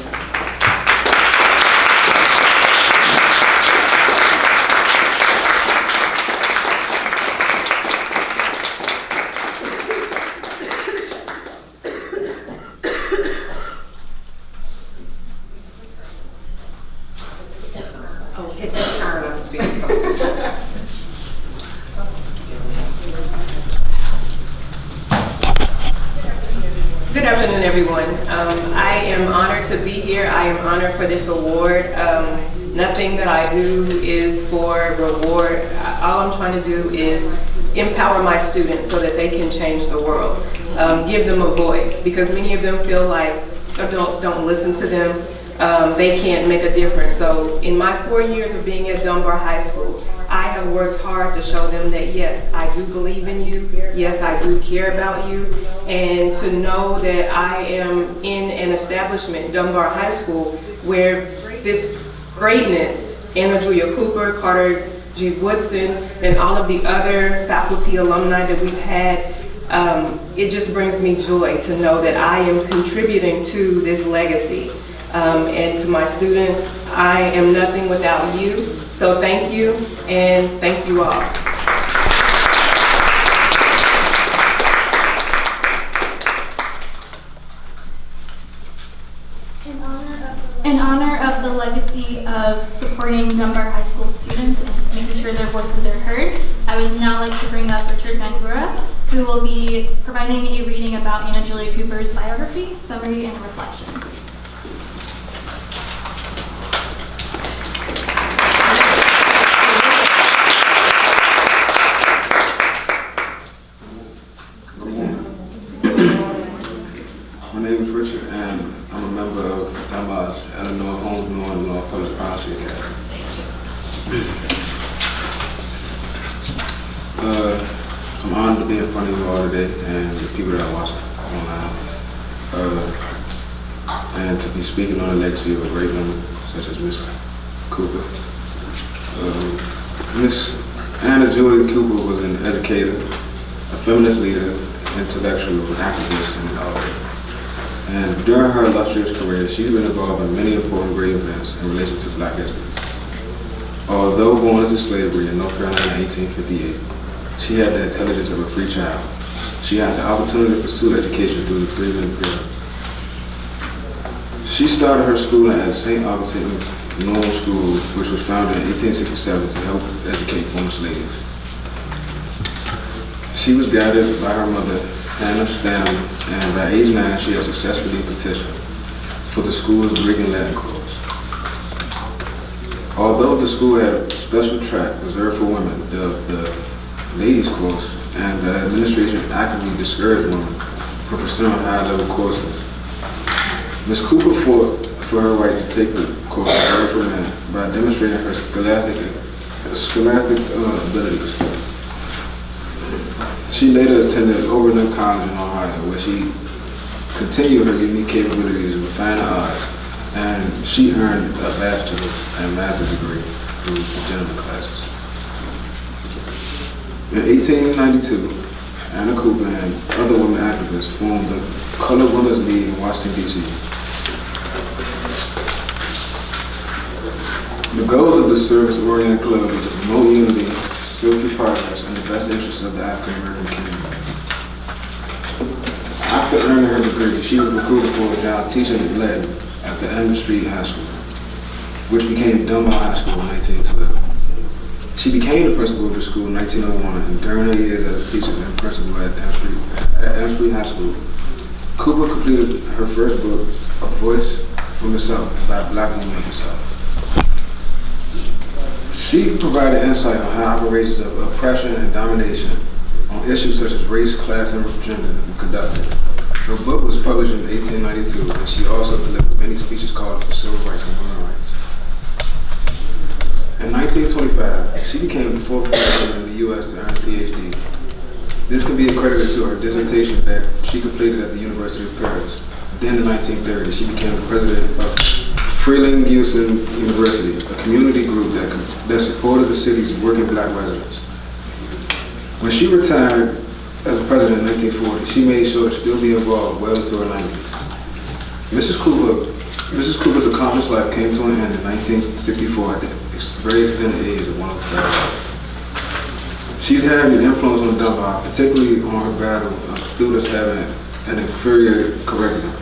Good afternoon, everyone. I am honored to be here. I am honored for this award. Nothing that I do is for reward. All I'm trying to do is empower my students so that they can change the world. Give them a voice, because many of them feel like adults don't listen to them. They can't make a difference. So in my 4 years of being at Dunbar High School, I have worked hard to show them that yes, I do believe in you, yes, I do care about you, and to know that I am in an establishment, Dunbar High School, where this greatness, Anna Julia Cooper, Carter G. Woodson, and all of the other faculty alumni that we've had, it just brings me joy to know that I am contributing to this legacy. And to my students, I am nothing without you. So thank you, and thank you all. In honor of the legacy of supporting Dunbar High School students and making sure their voices are heard, I would now like to bring up Richard Mangura, who will be providing a reading about Anna Julia Cooper's biography, summary, and reflection. My name is Richard, and I'm a member of Dunbar's Eleanor Holmes Norton Law Public Policy Academy. I'm honored to be in front of you all today and the people that are watching online, and to be speaking on the legacy of a great woman such as Ms. Cooper. Ms. Anna Julia Cooper was an educator, a feminist leader, intellectual, activist, and author. And during her illustrious career, she's been involved in many important great events in relation to Black history. Although born into slavery in North Carolina in 1858, she had the intelligence of a free child. She had the opportunity to pursue education through the freedom period. She started her schooling at St. Augustine's Normal School, which was founded in 1867 to help educate former slaves. She was guided by her mother, Hannah Stanley, and by age 9, she had successfully petitioned for the school's Greek and Latin course. Although the school had a special track reserved for women, the ladies course, and the administration actively discouraged women from pursuing high-level courses. Ms. Cooper fought for her right to take the course reserved for men by demonstrating her scholastic abilities. She later attended Oberlin College in Ohio, where she continued her unique capabilities with fine arts, and she earned a bachelor's and master's degree through the gentleman classes. In 1892, Anna Cooper and other women activists formed the Colored Women's League in Washington, D.C. The goals of the service-oriented club were to promote unity, social progress, and the best interests of the African American community. After earning her degree, she was recruited for a job teaching Latin at the M Street High School, which became Dunbar High School in 1912. She became the principal of the school in 1901, and during her years as a teacher and principal at M Street High School, Cooper completed her first book, A Voice from the South, by Black women in the South. She provided insight on how operations of oppression and domination on issues such as race, class, and gender were conducted. Her book was published in 1892, and she also delivered many speeches calling for civil rights and women's rights. In 1925, she became the fourth person in the U.S. to earn a Ph.D. This can be accredited to her dissertation that she completed at the University of Paris. Then in 1930, she became the president of Frelinghuysen University, a community group that supported the city's working black residents. When she retired as a president in 1940, she made sure to still be involved well into her 90s. Mrs. Cooper's accomplished life came to an end in 1964 at the very extended age of 105. She's had an influence on Dunbar, particularly on her battle of students having an inferior curriculum.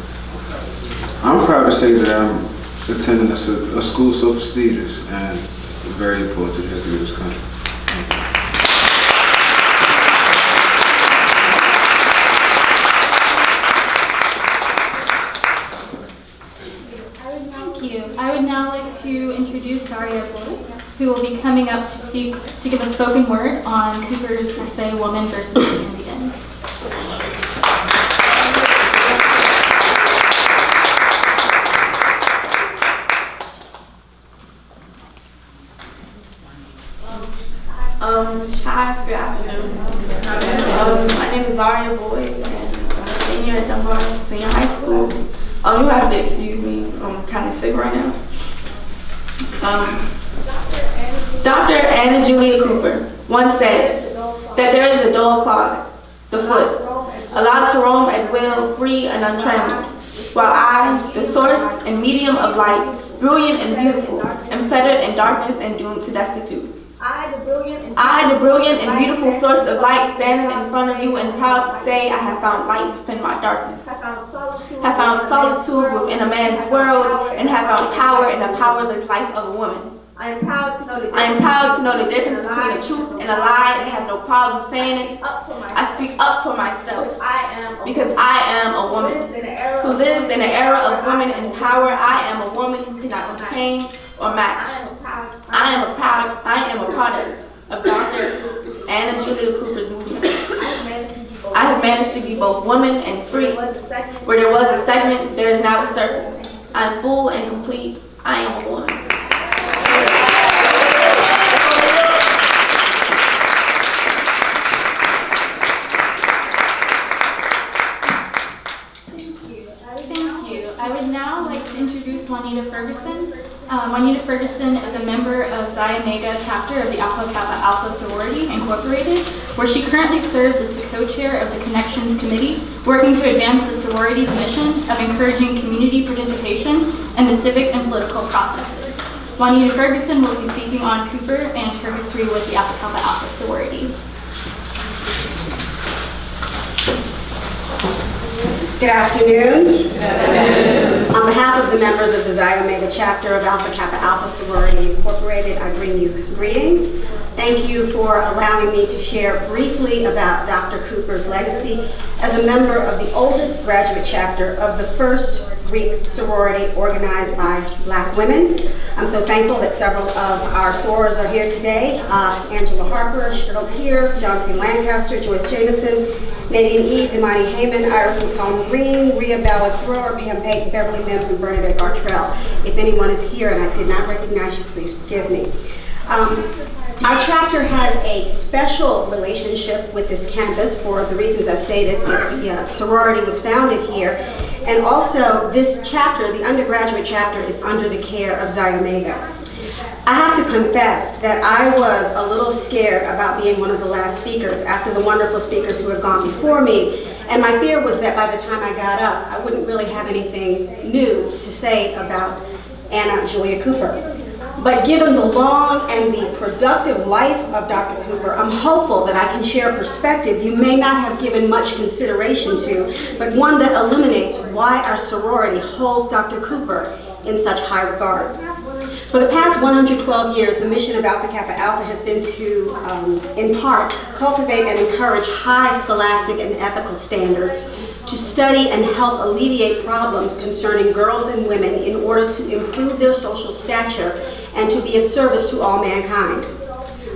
I'm proud to say that I'm attending a school so prestigious and very important to the history of this country. Thank you. I would now like to introduce Zaria Boyd, who will be coming up to speak to give a spoken word on Cooper's essay, Woman versus the Indian. Hi, good afternoon. My name is Zaria Boyd, and I'm a senior at Dunbar Senior High School. You have to excuse me, I'm kind of sick right now. Dr. Anna Julia Cooper once said that there is a dull clod, the foot, allowed to roam at will, free and untrammeled, while I, the source and medium of light, brilliant and beautiful, am fettered in darkness and doomed to destitute. I, the brilliant and beautiful source of light, standing in front of you and proud to say I have found light within my darkness. Have found solitude within a man's world, and have found power in the powerless life of a woman. I am proud to know the difference between a truth and a lie, and have no problem saying it. I speak up for myself because I am a woman who lives in an era of women in power. I am a woman who cannot contain or match. I am a product of Dr. Anna Julia Cooper's movement. I have managed to be both woman and free. Where there was a segment, there is now a circle. I am full and complete. I am a woman. Thank you. I would now like to introduce Juanita Ferguson. Juanita Ferguson is a member of Xi Omega chapter of the Alpha Kappa Alpha Sorority Incorporated, where she currently serves as the co-chair of the Connections Committee, working to advance the sorority's mission of encouraging community participation in the civic and political processes. Juanita Ferguson will be speaking on Cooper and her history with the Alpha Kappa Alpha Sorority. Good afternoon. On behalf of the members of the Xi Omega chapter of Alpha Kappa Alpha Sorority Incorporated, I bring you greetings. Thank you for allowing me to share briefly about Dr. Cooper's legacy as a member of the oldest graduate chapter of the first Greek sorority organized by Black women. I'm so thankful that several of our sorors are here today. Angela Harper, Cheryl Tier, John C. Lancaster, Joyce Jameson, Nadine Eads, Imani Heyman, Iris McComb Green, Rhea Bella Thrower, Pam Payton, Beverly Mims, and Bernadette Gartrell. If anyone is here and I did not recognize you, please forgive me. Our chapter has a special relationship with this campus for the reasons I stated. The sorority was founded here, and also this chapter, the undergraduate chapter, is under the care of Xi Omega. I have to confess that I was a little scared about being one of the last speakers after the wonderful speakers who had gone before me, and my fear was that by the time I got up, I wouldn't really have anything new to say about Anna Julia Cooper. But given the long and the productive life of Dr. Cooper, I'm hopeful that I can share a perspective you may not have given much consideration to, but one that illuminates why our sorority holds Dr. Cooper in such high regard. For the past 112 years, the mission of Alpha Kappa Alpha has been to, in part, cultivate and encourage high scholastic and ethical standards, to study and help alleviate problems concerning girls and women in order to improve their social stature and to be of service to all mankind.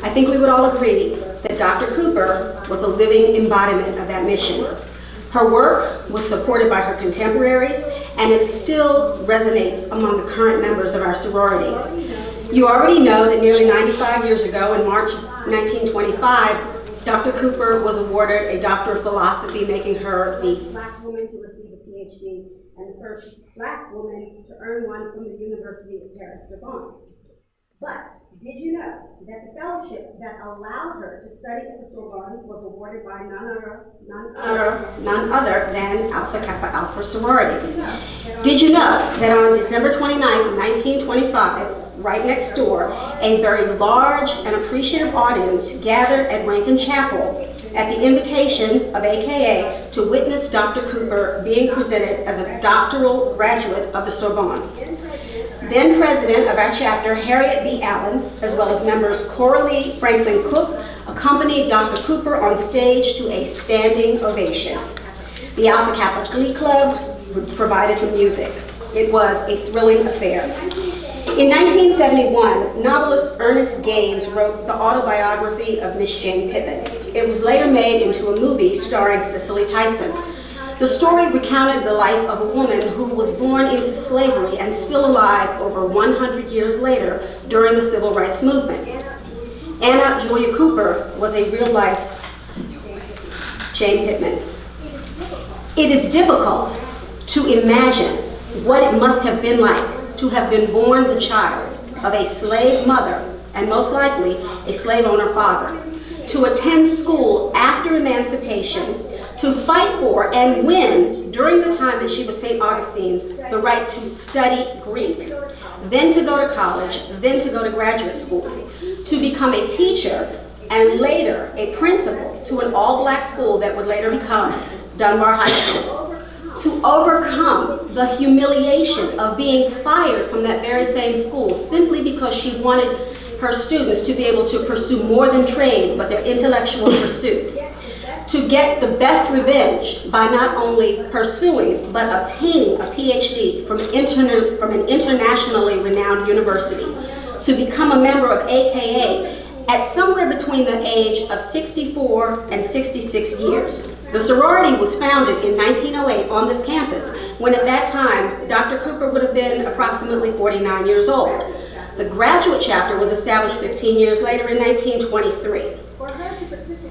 I think we would all agree that Dr. Cooper was a living embodiment of that mission. Her work was supported by her contemporaries, and it still resonates among the current members of our sorority. You already know that nearly 95 years ago, in March 1925, Dr. Cooper was awarded a Doctor of Philosophy, making her the Black woman to receive a PhD and the first Black woman to earn one from the University of Paris-Sorbonne. But did you know that the fellowship that allowed her to study at the Sorbonne was awarded by none other than Alpha Kappa Alpha sorority? Did you know that on December 29, 1925, right next door, a very large and appreciative audience gathered at Rankin Chapel at the invitation of AKA to witness Dr. Cooper being presented as a doctoral graduate of the Sorbonne? Then president of our chapter, Harriet B. Allen, as well as members Coralie Franklin Cook, accompanied Dr. Cooper on stage to a standing ovation. The Alpha Kappa Glee Club provided the music. It was a thrilling affair. In 1971, novelist Ernest Gaines wrote the autobiography of Miss Jane Pittman. It was later made into a movie starring Cicely Tyson. The story recounted the life of a woman who was born into slavery and still alive over 100 years later during the Civil Rights Movement. Anna Julia Cooper was a real-life Jane Pittman. It is difficult to imagine what it must have been like to have been born the child of a slave mother and most likely a slave owner father, to attend school after emancipation, to fight for and win during the time that she was St. Augustine's the right to study Greek, then to go to college, then to go to graduate school, to become a teacher and later a principal to an all-black school that would later become Dunbar High School, to overcome the humiliation of being fired from that very same school simply because she wanted her students to be able to pursue more than trades but their intellectual pursuits, to get the best revenge by not only pursuing but obtaining a PhD from an internationally renowned university, to become a member of AKA at somewhere between the age of 64 and 66 years. The sorority was founded in 1908 on this campus, when at that time, Dr. Cooper would have been approximately 49 years old. The graduate chapter was established 15 years later in 1923.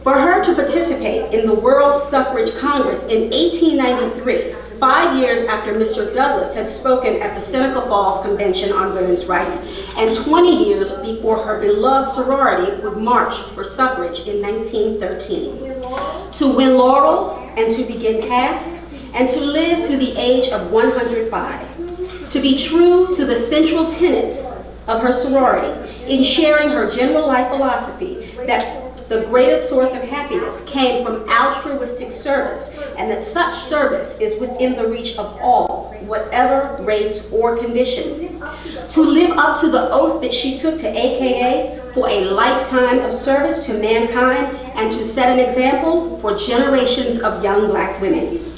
For her to participate in the World Suffrage Congress in 1893, 5 years after Mr. Douglas had spoken at the Seneca Falls Convention on Women's Rights, and 20 years before her beloved sorority would march for suffrage in 1913. To win laurels and to begin tasks, and to live to the age of 105. To be true to the central tenets of her sorority in sharing her general life philosophy that the greatest source of happiness came from altruistic service, and that such service is within the reach of all, whatever race or condition. To live up to the oath that she took to AKA for a lifetime of service to mankind and to set an example for generations of young Black women.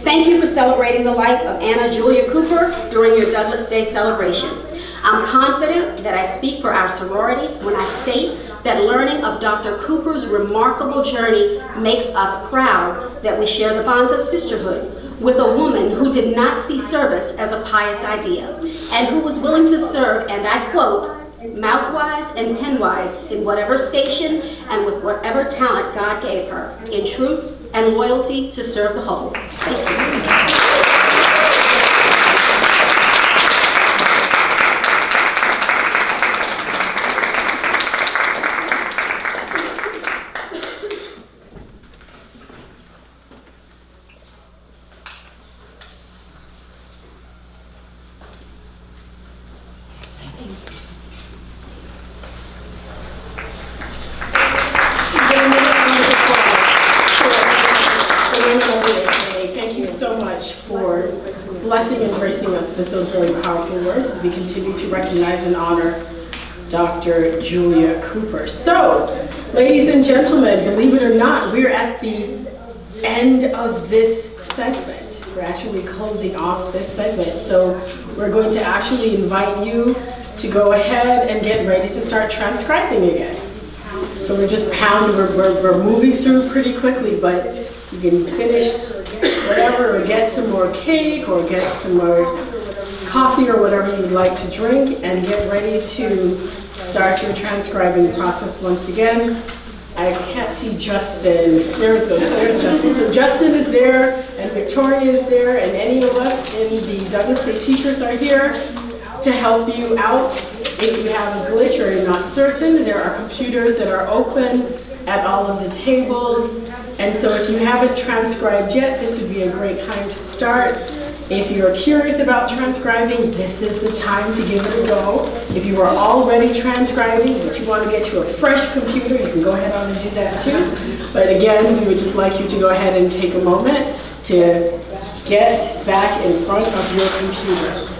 Thank you for celebrating the life of Anna Julia Cooper during your Douglas Day celebration. I'm confident that I speak for our sorority when I state that learning of Dr. Cooper's remarkable journey makes us proud that we share the bonds of sisterhood with a woman who did not see service as a pious idea and who was willing to serve, and I quote, mouthwise and penwise in whatever station and with whatever talent God gave her, in truth and loyalty to serve the whole. Thank you. Thank you so much for blessing and gracing us with those really powerful words as we continue to recognize and honor Dr. Julia Cooper. So, ladies and gentlemen, believe it or not, we're at the end of this segment. We're actually closing off this segment. So we're going to actually invite you to go ahead and get ready to start transcribing again. So we're just pounding, we're moving through pretty quickly, but you can finish whatever, or get some more cake, or get some more coffee, or whatever you'd like to drink, and get ready to start your transcribing process once again. I can't see Justin. There's Justin. So Justin is there, and Victoria is there, and any of us in the Douglas State teachers are here to help you out. If you have a glitch or you're not certain, there are computers that are open at all of the tables. And so if you haven't transcribed yet, this would be a great time to start. If you're curious about transcribing, this is the time to give it a go. If you are already transcribing, but you want to get to a fresh computer, you can go ahead on and do that too. But again, we would just like you to go ahead and take a moment to get back in front of your computer.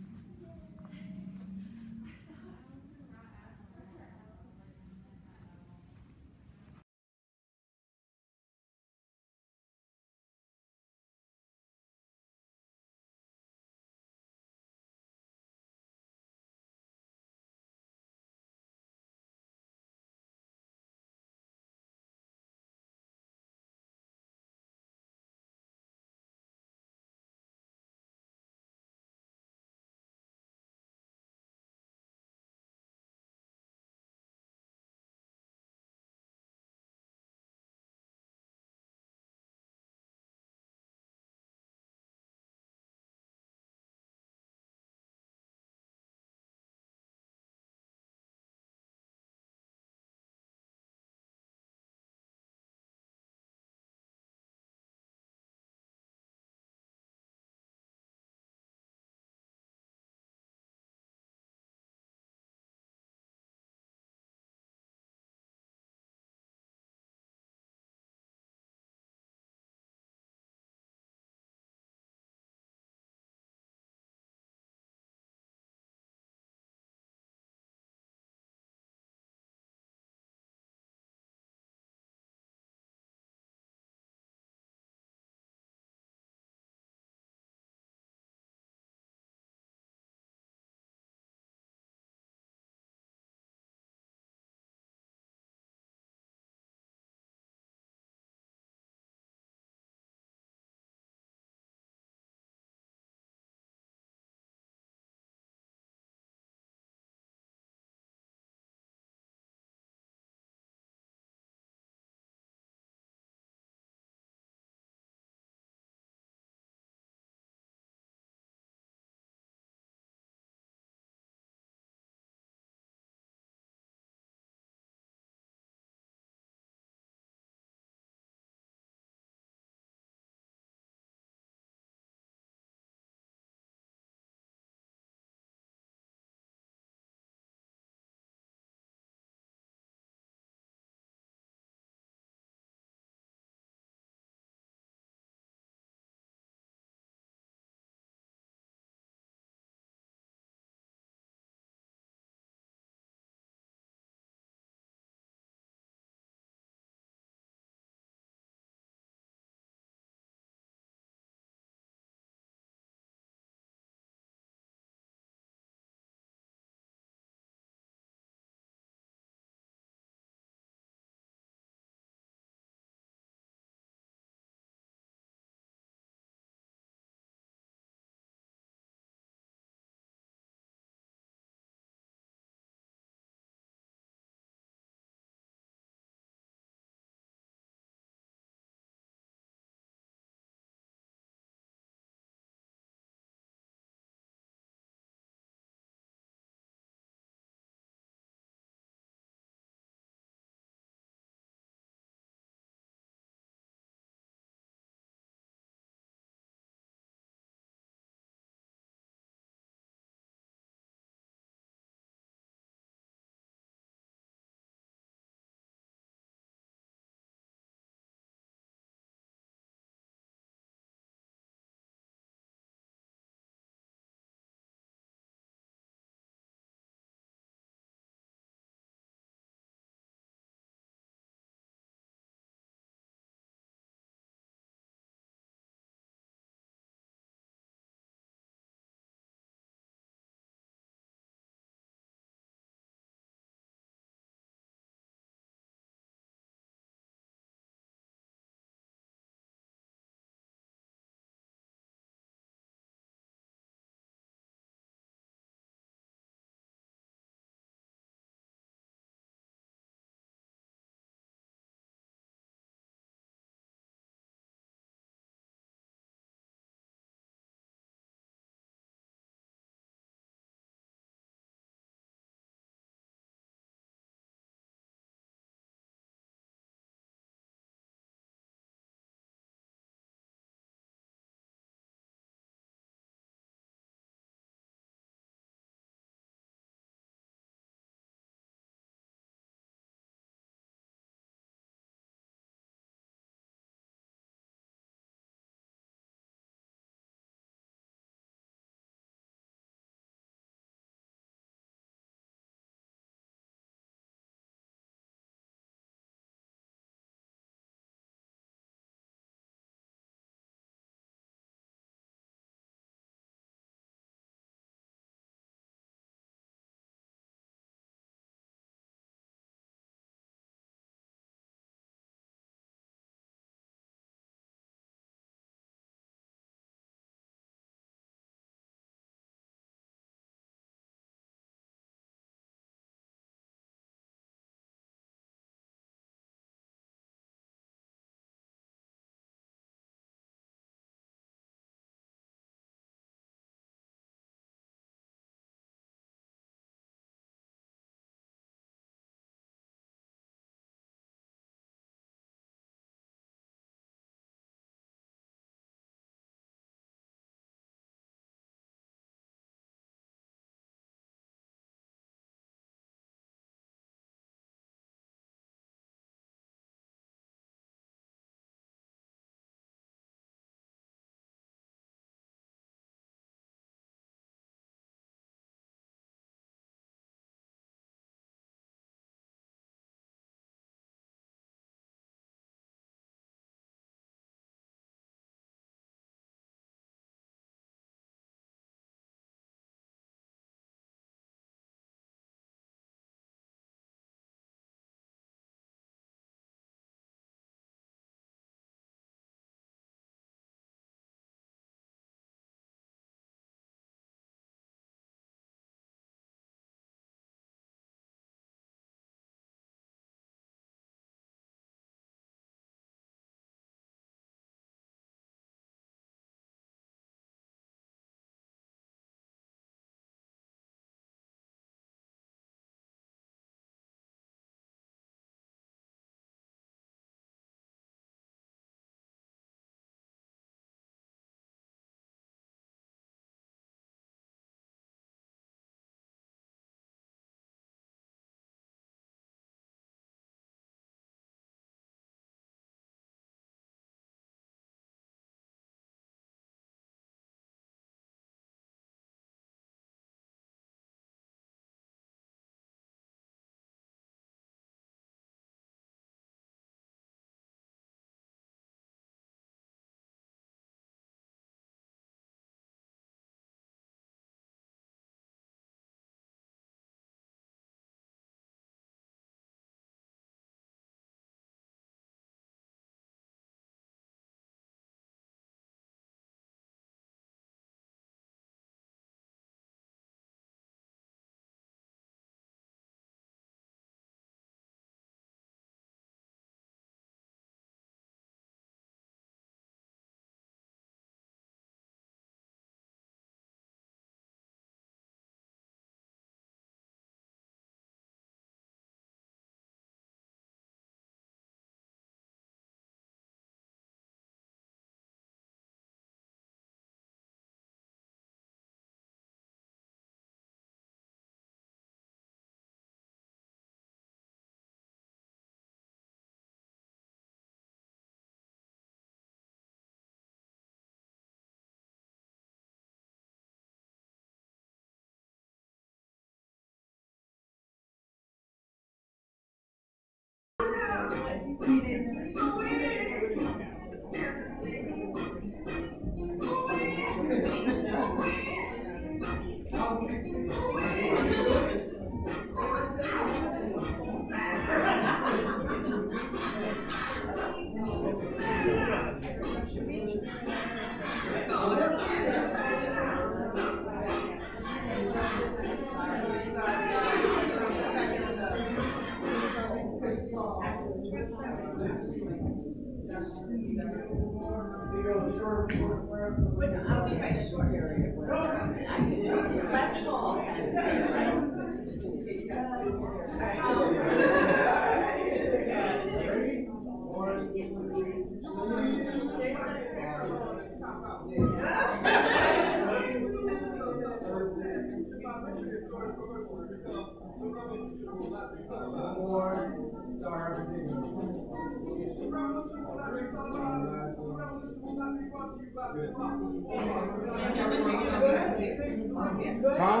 Huh?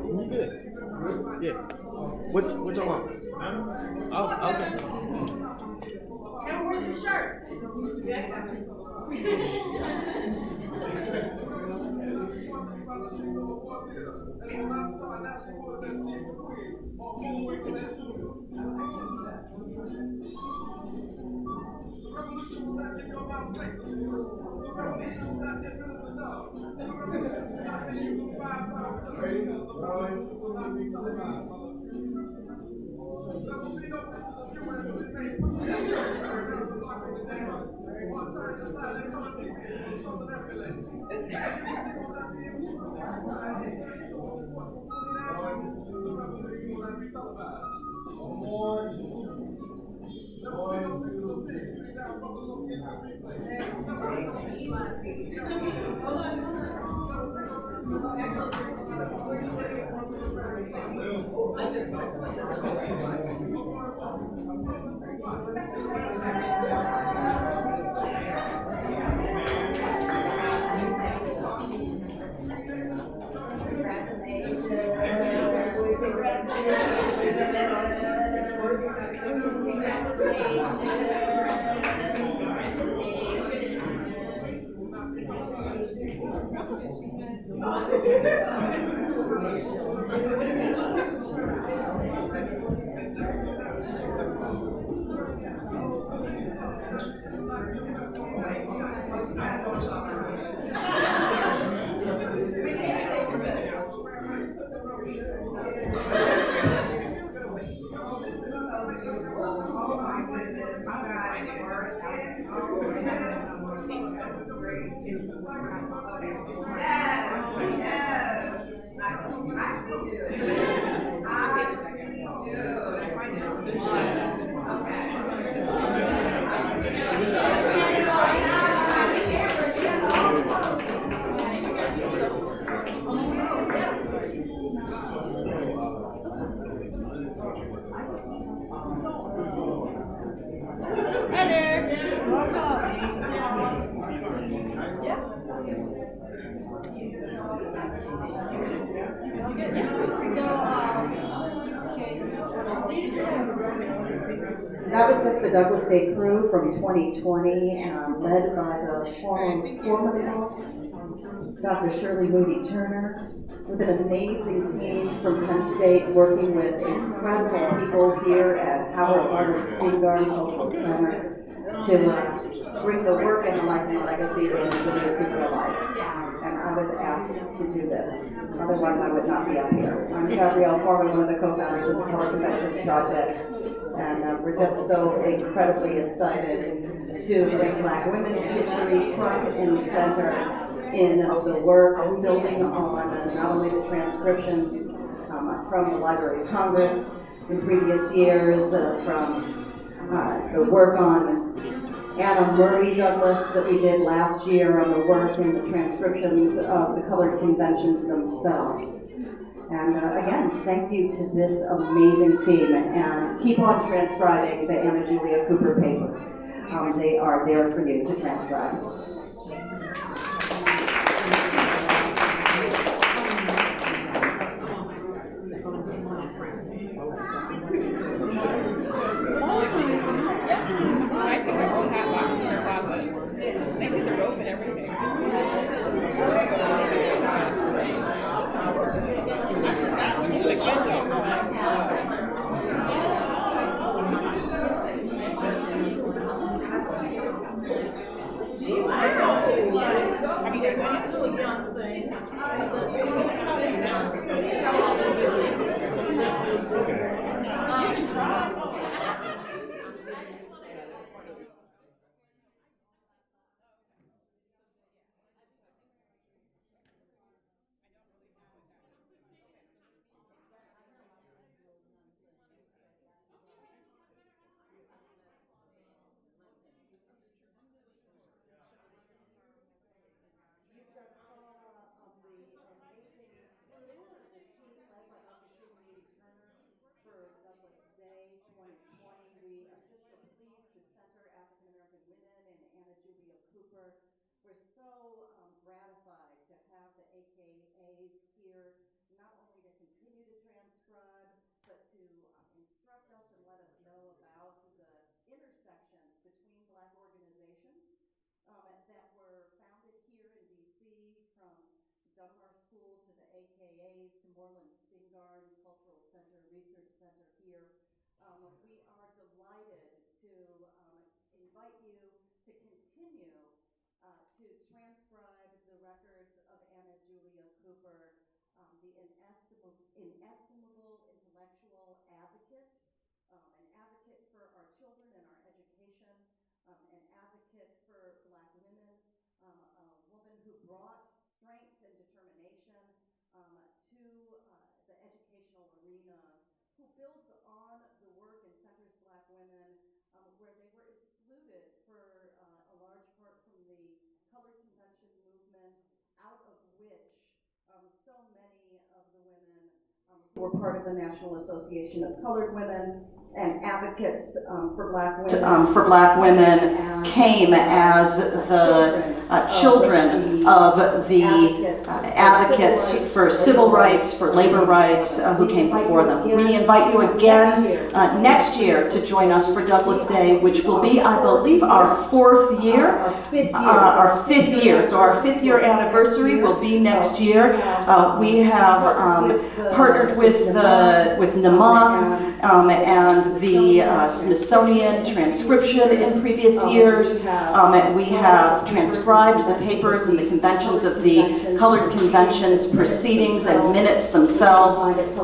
Who's this? Yeah. What you want? Oh, okay. And where's your shirt? That was just the Douglas Day crew from 2020, led by the formidable Dr. Shirley Moody Turner, with an amazing team from Penn State working with incredible people here at Howard Harvard Student Garden Cultural Center to bring the work and the life and legacy of Julia Cooper alive. And I was asked to do this. Otherwise, I would not be up here. I'm Gabrielle Farley, one of the co-founders of the Color Conventions Project. And we're just so incredibly excited to bring Black women's history front and center in the work, building on not only the transcriptions from the Library of Congress in previous years, from the work on Anna Murray Douglas that we did last year, on the work in the transcriptions of the colored conventions themselves. And again, thank you to this amazing team, and keep on transcribing the Anna Julia Cooper papers. They are there for you to transcribe. I took their own hot box from the closet. They did the rope and everything. I mean, there's one little young thing. Cooper. We're so gratified to have the AKAs here, not only to continue to transcribe, but to instruct us and let us know about the intersections between Black organizations that were founded here in DC, from Dunbar School to the AKAs to Moreland Spingarn Cultural Center, Research Center here. We are delighted to invite you to continue to transcribe the records of Anna Julia Cooper, the inestimable intellectual advocate, an advocate for our children and our education, an advocate for Black women, a woman who brought strength and determination to the educational arena, who builds on the work and centers Black women where they were excluded for a large part from the colored convention movement, out of which so many of the women who were part of the National Association of Colored Women and advocates for Black women came as the children of the advocates for civil rights, for labor rights, who came before them. We invite you again next year to join us for Douglas Day, which will be, I believe, our fourth year, our fifth year. So our 5th year anniversary will be next year. We have partnered with NAMOC and the Smithsonian transcription in previous years. We have transcribed the papers and the conventions of the Colored Convention's proceedings and minutes themselves,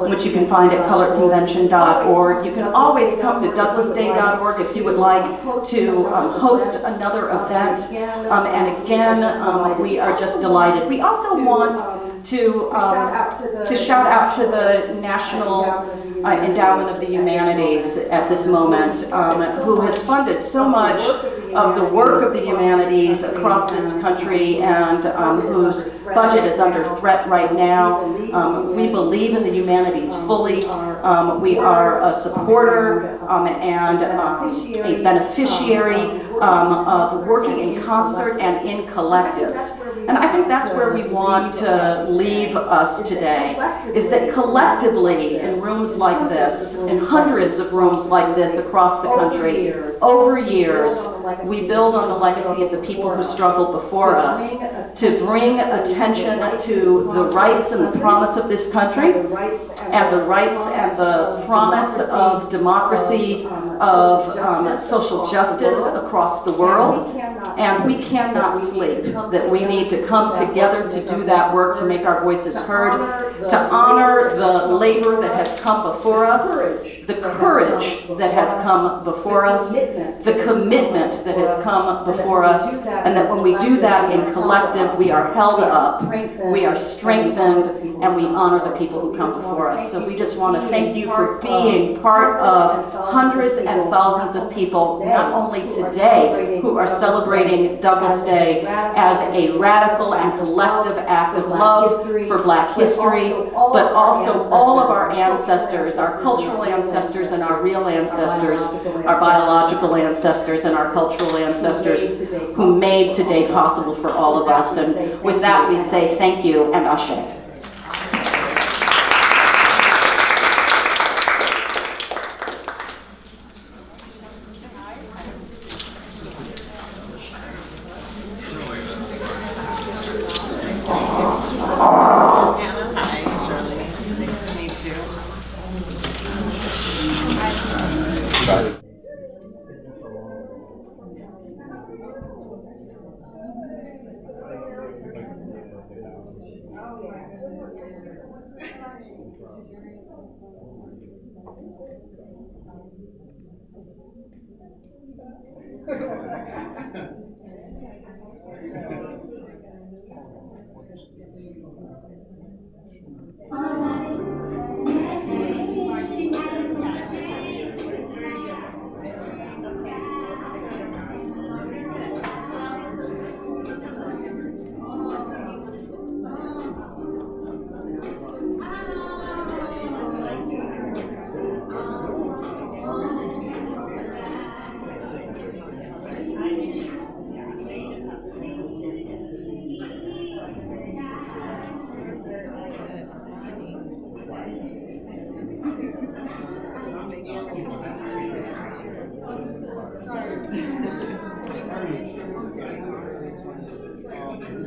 which you can find at coloredconvention.org. You can always come to douglasday.org if you would like to host another event. And again, we are just delighted. We also want to shout out to the National Endowment of the Humanities at this moment, who has funded so much of the work of the humanities across this country and whose budget is under threat right now. We believe in the humanities fully. We are a supporter and a beneficiary of working in concert and in collectives. And I think that's where we want to leave us today, is that collectively in rooms like this, in hundreds of rooms like this across the country, over years, we build on the legacy of the people who struggled before us to bring attention to the rights and the promise of this country, and the rights and the promise of democracy, of social justice across the world. And we cannot sleep, that we need to come together to do that work, to make our voices heard, to honor the labor that has come before us, the courage that has come before us, the commitment that has come before us, and that when we do that in collective, we are held up, we are strengthened, and we honor the people who come before us. So we just want to thank you for being part of hundreds and thousands of people, not only today, who are celebrating Douglas Day as a radical and collective act of love for Black history, but also all of our ancestors, our cultural ancestors and our real ancestors, our biological ancestors and our cultural ancestors, who made today possible for all of us. And with that, we say thank you and ashe.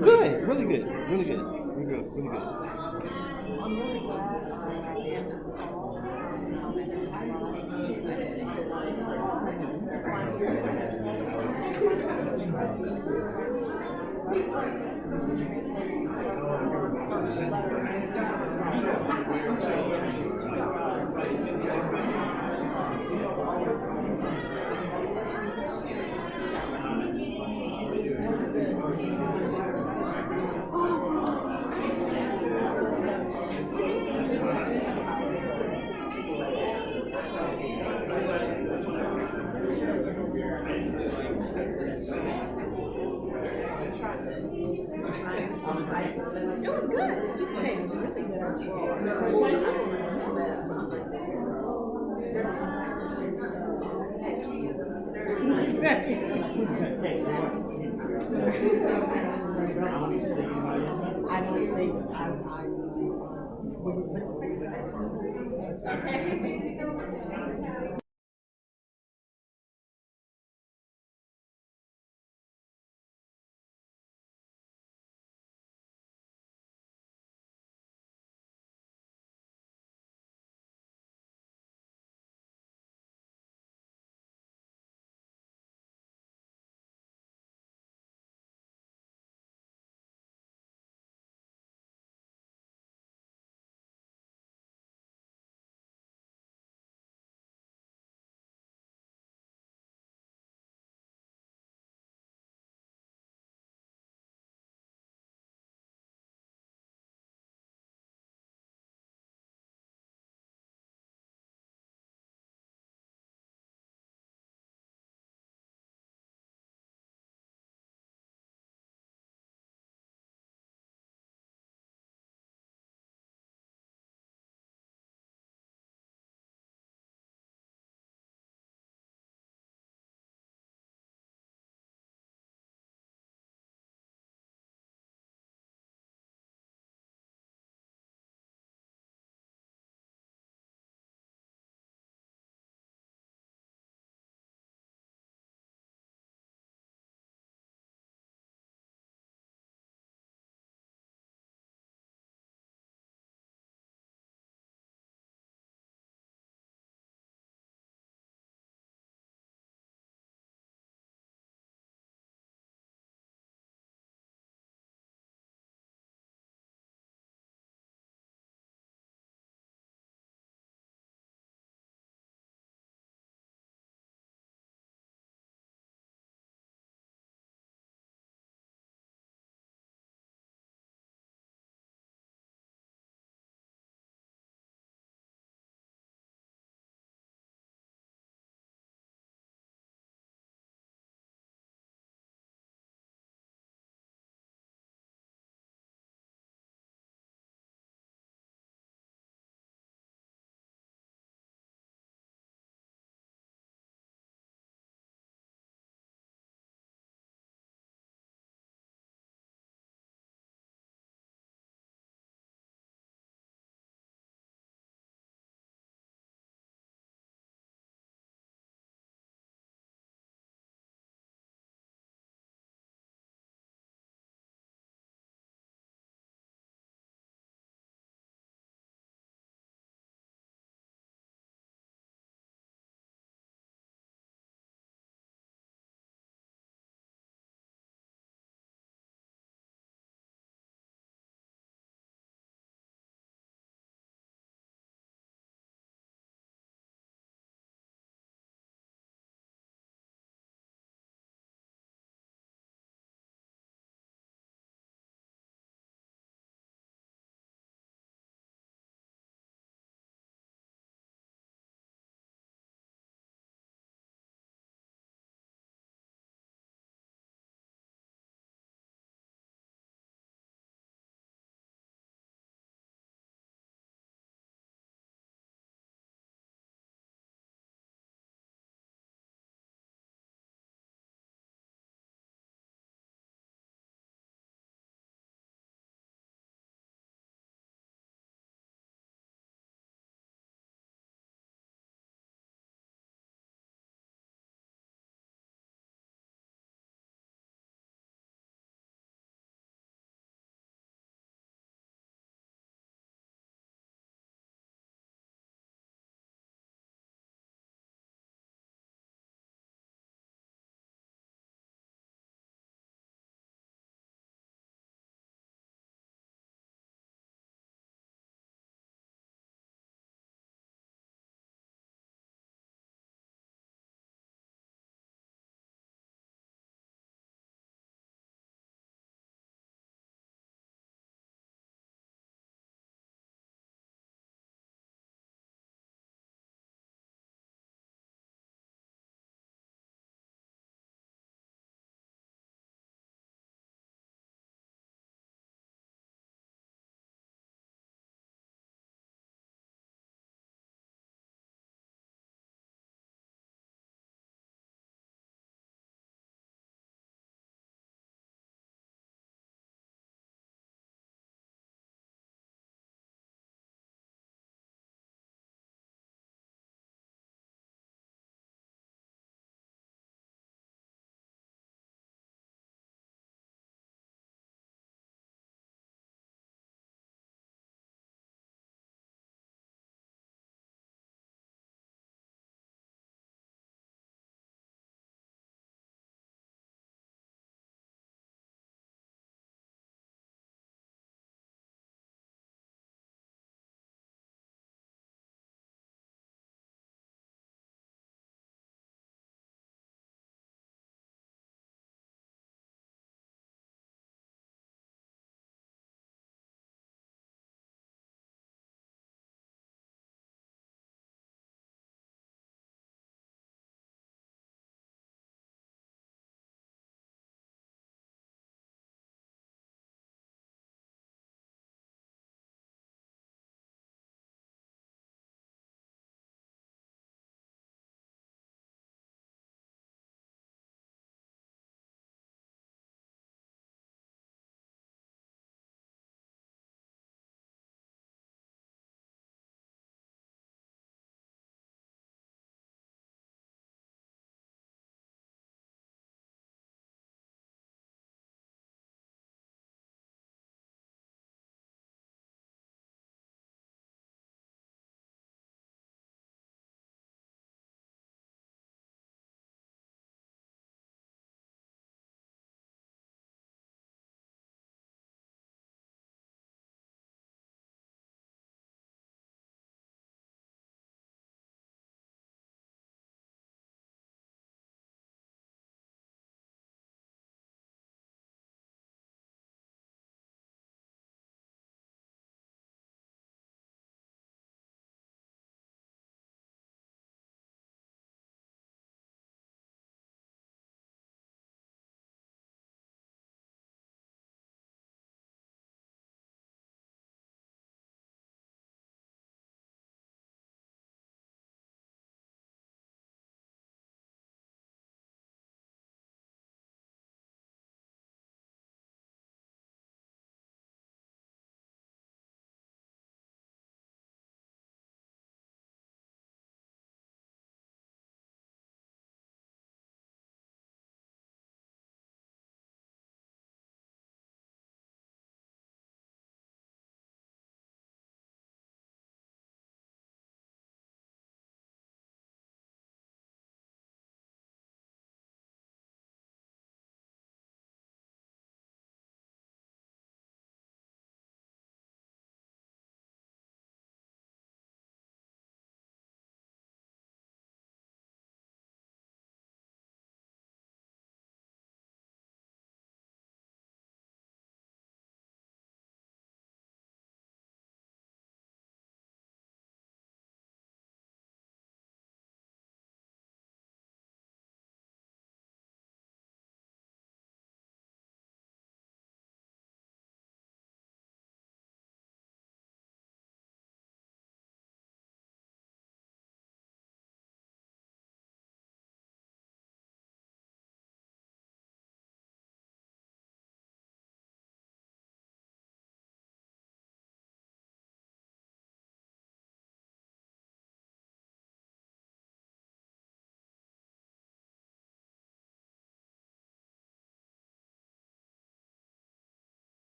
Good, really good, really good, really good, really good. It was good. Sweet potato was really good actually.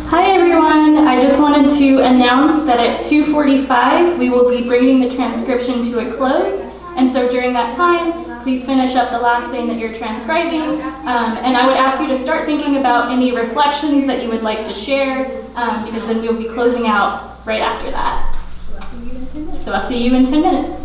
Hi everyone, I just wanted to announce that at 2:45 we will be bringing the transcription to a close. And so during that time, please finish up the last thing that you're transcribing. And I would ask you to start thinking about any reflections that you would like to share, because then we'll be closing out right after that. So I'll see you in 10 minutes.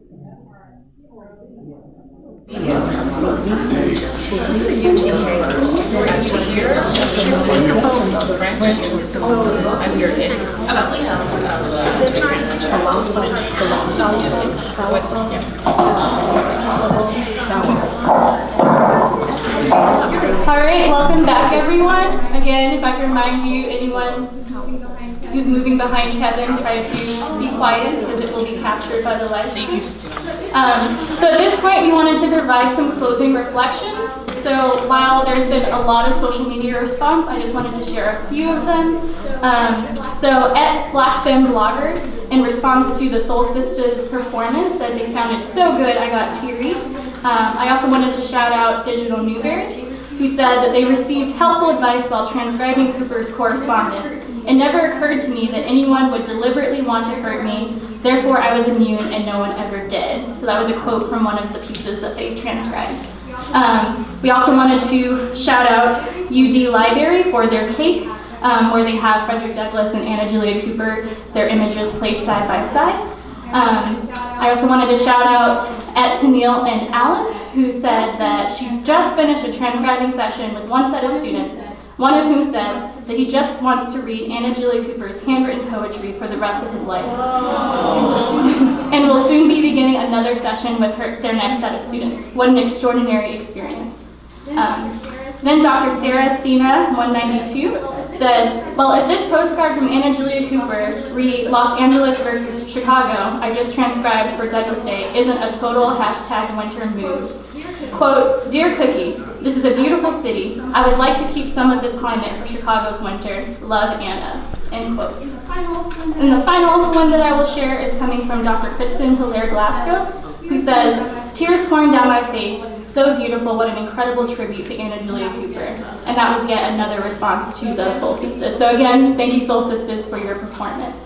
All right, welcome back, everyone. Again, if I can remind you, anyone who's moving behind Kevin, try to be quiet because it will be captured by the live stream. So at this point, we wanted to provide some closing reflections. So while there's been a lot of social media response, I just wanted to share a few of them. So at Black Femme Blogger, in response to the Soul Sisters performance, said they sounded so good, I got teary. I also wanted to shout out Digital Newberry, who said that they received helpful advice while transcribing Cooper's correspondence. It never occurred to me that anyone would deliberately want to hurt me, therefore I was immune and no one ever did. So that was a quote from one of the pieces that they transcribed. We also wanted to shout out UD Library for their cake, where they have Frederick Douglass and Anna Julia Cooper, their images placed side by side. I also wanted to shout out at Tennille and Allen, who said that she just finished a transcribing session with one set of students, one of whom said that he just wants to read Anna Julia Cooper's handwritten poetry for the rest of his life. And will soon be beginning another session with their next set of students. What an extraordinary experience. Then Dr. Sarah Thena, 192, said, well, if this postcard from Anna Julia Cooper, read Los Angeles versus Chicago, I just transcribed for Douglas Day, isn't a total #winter mood. Quote, Dear Cookie, this is a beautiful city. I would like to keep some of this climate for Chicago's winter. Love, Anna. End quote. And the final one that I will share is coming from Dr. Kristen Hilaire Glasgow, who says, tears pouring down my face, so beautiful, what an incredible tribute to Anna Julia Cooper. And that was yet another response to the Soul Sisters. So again, thank you Soul Sisters for your performance.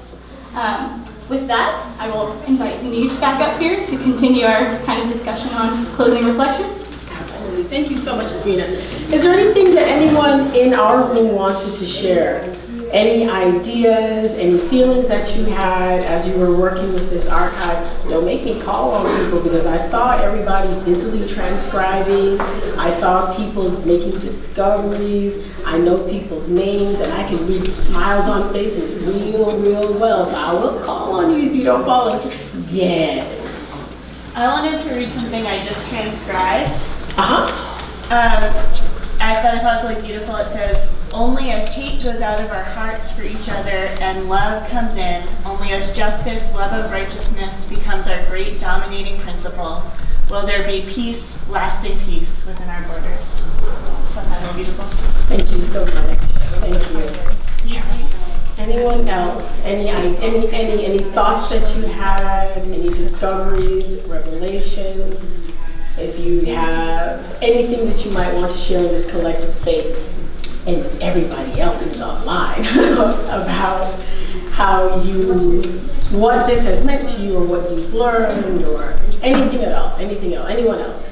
With that, I will invite Denise back up here to continue our kind of discussion on closing reflections. Absolutely, thank you so much, Sabrina. Is there anything that anyone in our room wanted to share? Any ideas, any feelings that you had as you were working with this archive? Don't make me call on people because I saw everybody busily transcribing. I saw people making discoveries. I know people's names and I can read smiles on faces real well. So I will call on you if you don't volunteer. Yes. I wanted to read something I just transcribed. I thought it was really beautiful. It says, only as hate goes out of our hearts for each other and love comes in, only as justice, love of righteousness becomes our great dominating principle, will there be peace, lasting peace within our borders. I thought that was beautiful. Thank you so much. Thank you. Anyone else? Any thoughts that you had? Any discoveries, revelations? If you have anything that you might want to share in this collective space, and everybody else who's online about what this has meant to you or what you've learned or anything at all, anyone else?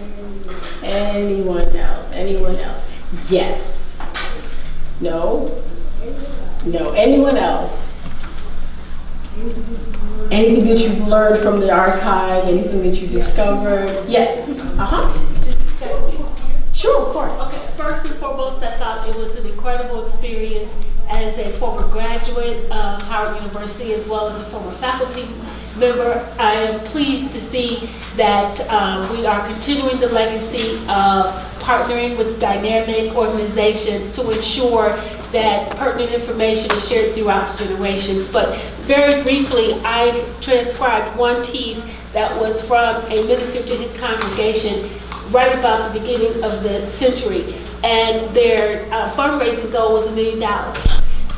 Anyone else? Yes. No? No, anyone else? Anything that you've learned from the archive, anything that you discovered? Yes. Sure, of course. Okay, first and foremost, I thought it was an incredible experience as a former graduate of Howard University as well as a former faculty member. I am pleased to see that we are continuing the legacy of partnering with dynamic organizations to ensure that pertinent information is shared throughout the generations. But very briefly, I transcribed one piece that was from a minister to his congregation right about the beginning of the century, and their fundraising goal was $1 million.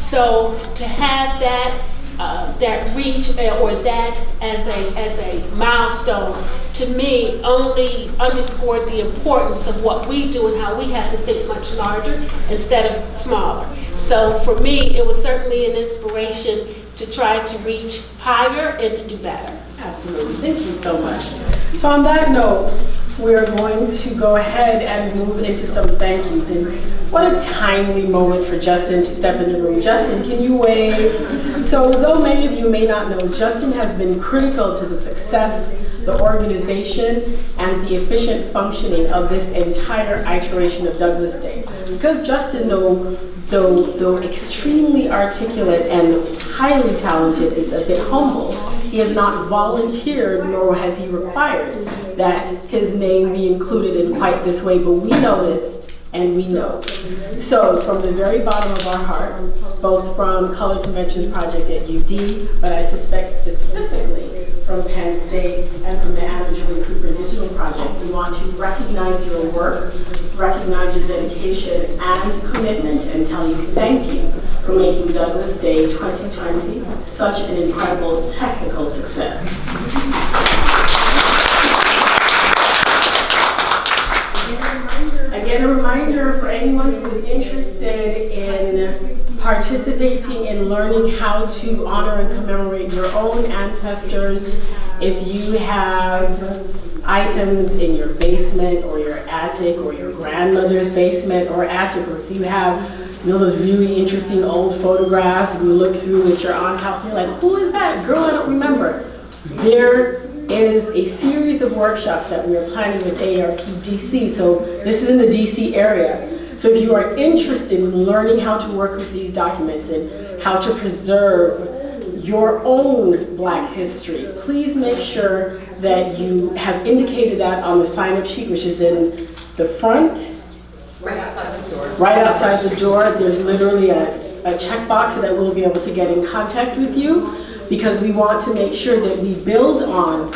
So to have that reach or that as a milestone, to me only underscored the importance of what we do and how we have to think much larger instead of smaller. So for me, it was certainly an inspiration to try to reach higher and to do better. Absolutely, thank you so much. So on that note, we're going to go ahead and move into some thank yous. And what a timely moment for Justin to step in the room. Justin, can you wave? So though many of you may not know, Justin has been critical to the success the organization and the efficient functioning of this entire iteration of Douglass Day. Because Justin, though extremely articulate and highly talented, is a bit humble, he has not volunteered, nor has he required that his name be included in quite this way, but we noticed and we know. So from the very bottom of our hearts, both from Color Conventions Project at UD, but I suspect specifically from Penn State and from the Anna Julie Cooper Digital Project, we want to recognize your work, recognize your dedication and commitment, and tell you thank you for making Douglass Day 2020 such an incredible technical success. Again, a reminder for anyone who is interested in participating in learning how to honor and commemorate your own ancestors. If you have items in your basement or your attic or your grandmother's basement or attic, or if you have those really interesting old photographs and you look through at your aunt's house and you're like, who is that girl? I don't remember. There is a series of workshops that we are planning with AARP DC. So this is in the DC area. So if you are interested in learning how to work with these documents and how to preserve your own Black history, please make sure that you have indicated that on the sign-up sheet, which is in the front. Right outside the door. Right outside the door. There's literally a checkbox so that we'll be able to get in contact with you, because we want to make sure that we build on,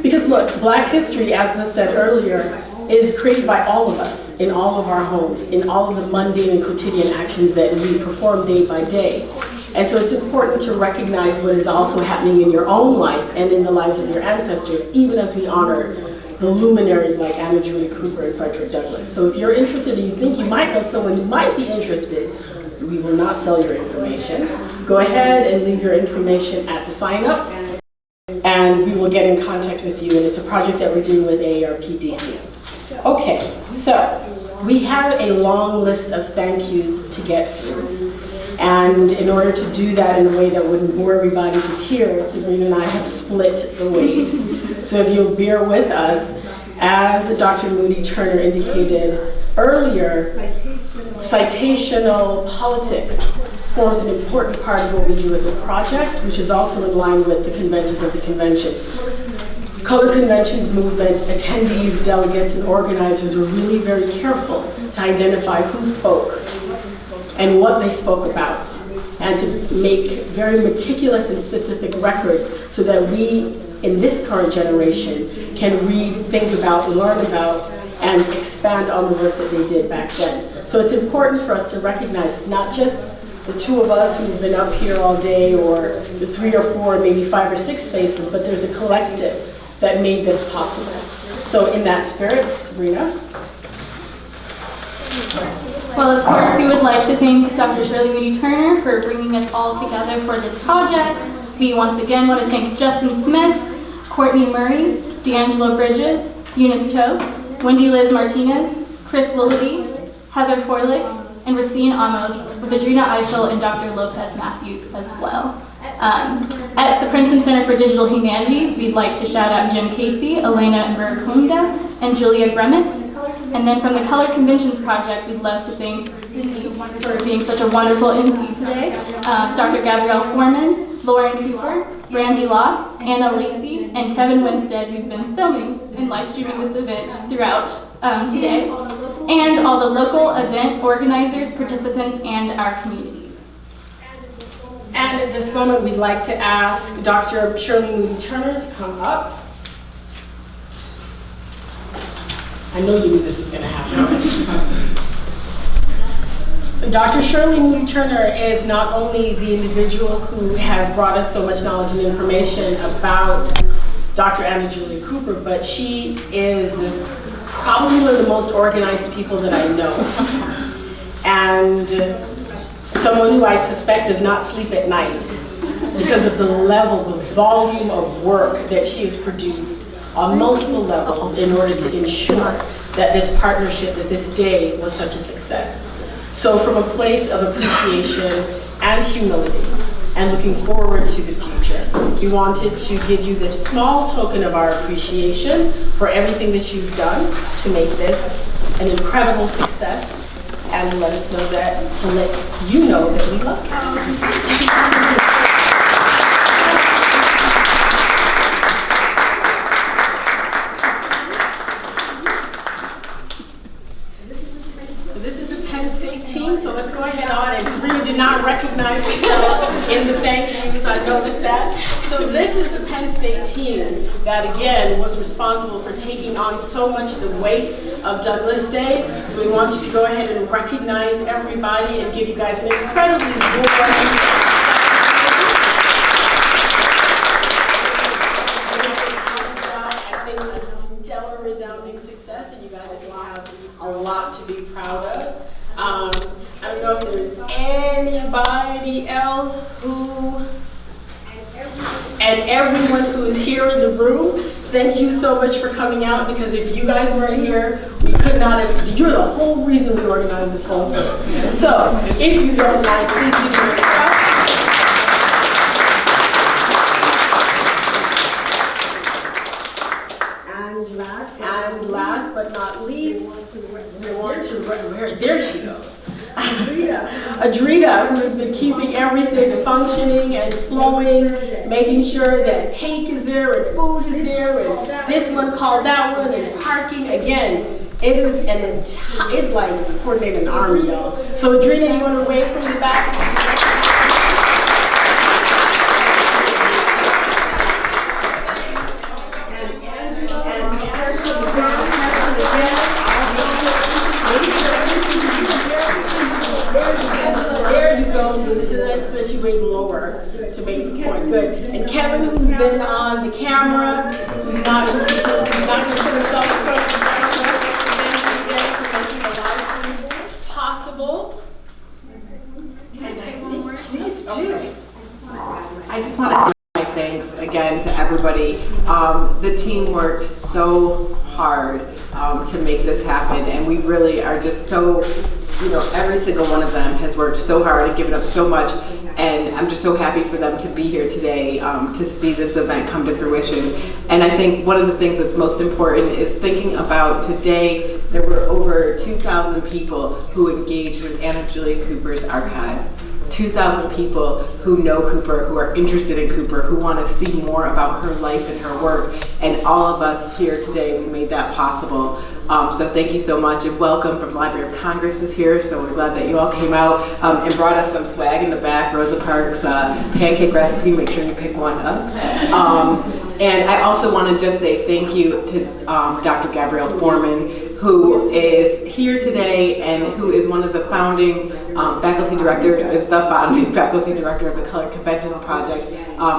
because look, Black history, as was said earlier, is created by all of us, in all of our homes, in all of the mundane and quotidian actions that we perform day by day. And so it's important to recognize what is also happening in your own life and in the lives of your ancestors, even as we honor the luminaries like Anna Julie Cooper and Frederick Douglass. So if you're interested and you think you might know someone who might be interested, we will not sell your information. Go ahead and leave your information at the sign up, and we will get in contact with you. And it's a project that we're doing with AARP DC. Okay, so we have a long list of thank yous to get through. And in order to do that in a way that wouldn't bore everybody to tears, Sabrina and I have split the weight. So if you'll bear with us, as Dr. Moody Turner indicated earlier, citational politics forms an important part of what we do as a project, which is also in line with the conventions of the convention. Color Conventions movement attendees, delegates, and organizers were really very careful to identify who spoke and what they spoke about, and to make very meticulous and specific records so that we, in this current generation, can read, think about, learn about, and expand on the work that they did back then. So it's important for us to recognize it's not just the two of us who've been up here all day, or the 3 or 4, maybe 5 or 6 faces, but there's a collective that made this possible. So in that spirit, Sabrina. Well, of course, we would like to thank Dr. Shirley Moody Turner for bringing us all together for this project. We once again want to thank Justin Smith, Courtney Murray, D'Angelo Bridges, Eunice Cho, Wendy Liz Martinez, Chris Willoughby, Heather Horlick, and Racine Amos, with Adrina Eichel and Dr. Lopez Matthews as well. At the Princeton Center for Digital Humanities, we'd like to shout out Jim Casey, Elena Murukunda, and Julia Gremmett. And then from the Color Conventions Project, we'd love to thank Cindy for being such a wonderful MC today, Dr. Gabrielle Foreman, Lauren Cooper, Brandy Locke, Anna Lacey, and Kevin Winstead, who's been filming and live streaming this event throughout today, and all the local event organizers, participants, and our communities. And at this moment, we'd like to ask Dr. Shirley Moody Turner to come up. I know you knew this was going to happen. So Dr. Shirley Moody Turner is not only the individual who has brought us so much knowledge and information about Dr. Anna Julie Cooper, but she is probably one of the most organized people that I know. And someone who I suspect does not sleep at night because of the level, the volume of work that she has produced on multiple levels in order to ensure that this partnership, that this day was such a success. So from a place of appreciation and humility and looking forward to the future, we wanted to give you this small token of our appreciation for everything that you've done to make this an incredible success, and let us know that, to let you know that we love you. So let's go ahead on, and Sabrina did not recognize herself in the thank yous, I noticed that. So this is the Penn State team that again was responsible for taking on so much of the weight of Douglass Day. So we want you to go ahead and recognize everybody and give you guys an incredibly warm resounding success, and you guys have a lot to be proud of. I don't know if there's anybody else and everyone who is here in the room, thank you so much for coming out, because if you guys weren't here, we could not have, you're the whole reason we organized this whole thing. So, if you don't mind, please give me a clap. And last but not least, we want to, there she goes. Adrita, who has been keeping everything functioning and flowing, making sure that cake is there and food is there and this one called that one and parking. Again, it is it's like coordinating an army, y'all. So Adrita, you want to wave from the back? There you go. So this is I just let you wave lower to make the point. Good. And Kevin, who's been on the camera, who's not going to put himself across the camera. Thank you again for making the live stream possible. Can I take one more? Please do. I just want to give my thanks again to everybody. The team worked so hard to make this happen, and we really are just so, every single one of them has worked so hard and given up so much, and I'm just so happy for them to be here today to see this event come to fruition. And I think one of the things that's most important is thinking about today, there were over 2,000 people who engaged with Anna Julia Cooper's archive. 2,000 people who know Cooper, who are interested in Cooper, who want to see more about her life and her work. And all of us here today, we made that possible. So thank you so much, and welcome from Library of Congress is here, so we're glad that you all came out and brought us some swag in the back. Rosa Parks pancake recipe, make sure you pick one up. And I also want to just say thank you to Dr. Gabrielle Foreman, who is here today and who is one of the founding faculty directors, is the founding faculty director of the Colored Conventions Project,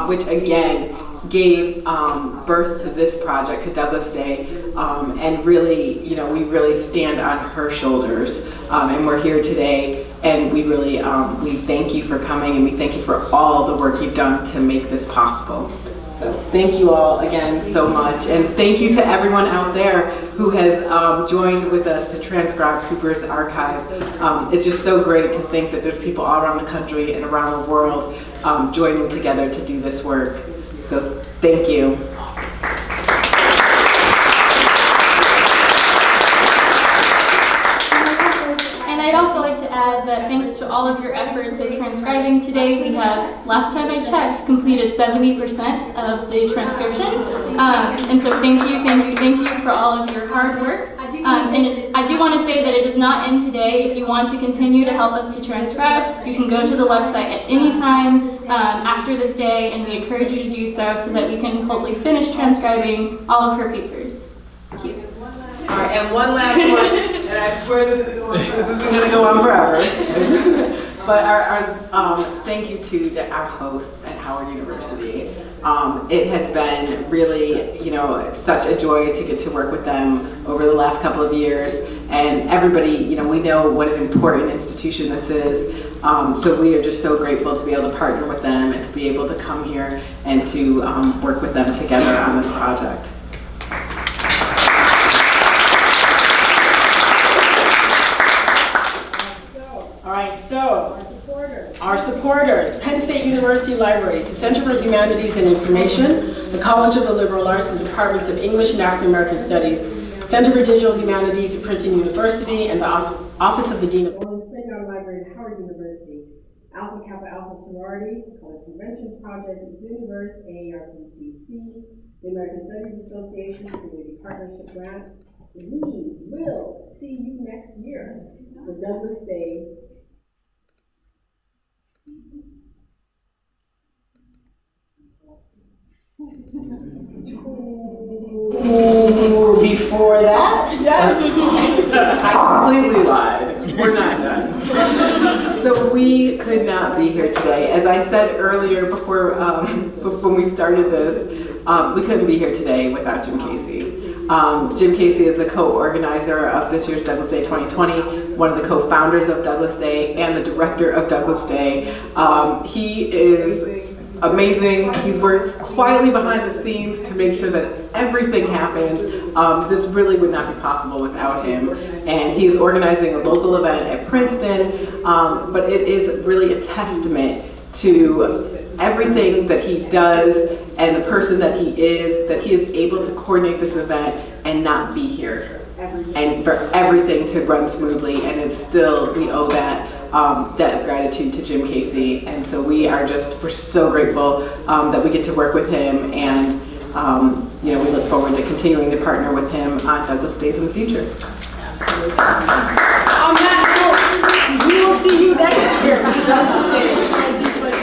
which again gave birth to this project, to Douglass Day, and really, we really stand on her shoulders, and we're here today, and we really, we thank you for coming, and we thank you for all the work you've done to make this possible. So thank you all again so much, and thank you to everyone out there who has joined with us to transcribe Cooper's archive. It's just so great to think that there's people all around the country and around the world joining together to do this work. So thank you. And I'd also like to add that thanks to all of your efforts with transcribing today, we have, last time I checked, completed 70% of the transcription. And so thank you for all of your hard work. And I do want to say that it does not end today. If you want to continue to help us to transcribe, you can go to the website at any time after this day, and we encourage you to do so that we can hopefully finish transcribing all of her papers. Thank you. All right, and one last one, and I swear this isn't going to go on forever. But our thank you to our hosts at Howard University. It has been really, such a joy to get to work with them over the last couple of years. And everybody, we know what an important institution this is. So we are just so grateful to be able to partner with them and to be able to come here and to work with them together on this project. Our supporters: Penn State University Libraries, the Center for Humanities and Information, the College of the Liberal Arts, and the Departments of English and African American Studies, Center for Digital Humanities at Princeton University, and the Office of the Dean of Golden Spring Library at Howard University, Alpha Kappa Alpha Sorority, College Conventions Project, Zooniverse, AARP-DC, the American Studies Association, Community Partnership Grant. We will see you next year for Douglas Day. Before that? Yes. I completely lied. We're not done. So we could not be here today. As I said earlier before when we started this, we couldn't be here today without Jim Casey. Jim Casey is the co-organizer of this year's Douglas Day 2020, one of the co-founders of Douglas Day, and the director of Douglas Day. He is amazing. He's worked quietly behind the scenes to make sure that everything happens. This really would not be possible without him. And he's organizing a local event at Princeton, but it is really a testament to everything that he does and the person that he is able to coordinate this event and not be here. And for everything to run smoothly, and it's still, we owe that debt of gratitude to Jim Casey. And so we're so grateful that we get to work with him, and we look forward to continuing to partner with him on Douglas Days in the future. Absolutely. On that note, we will see you next year for Douglas Day 2021.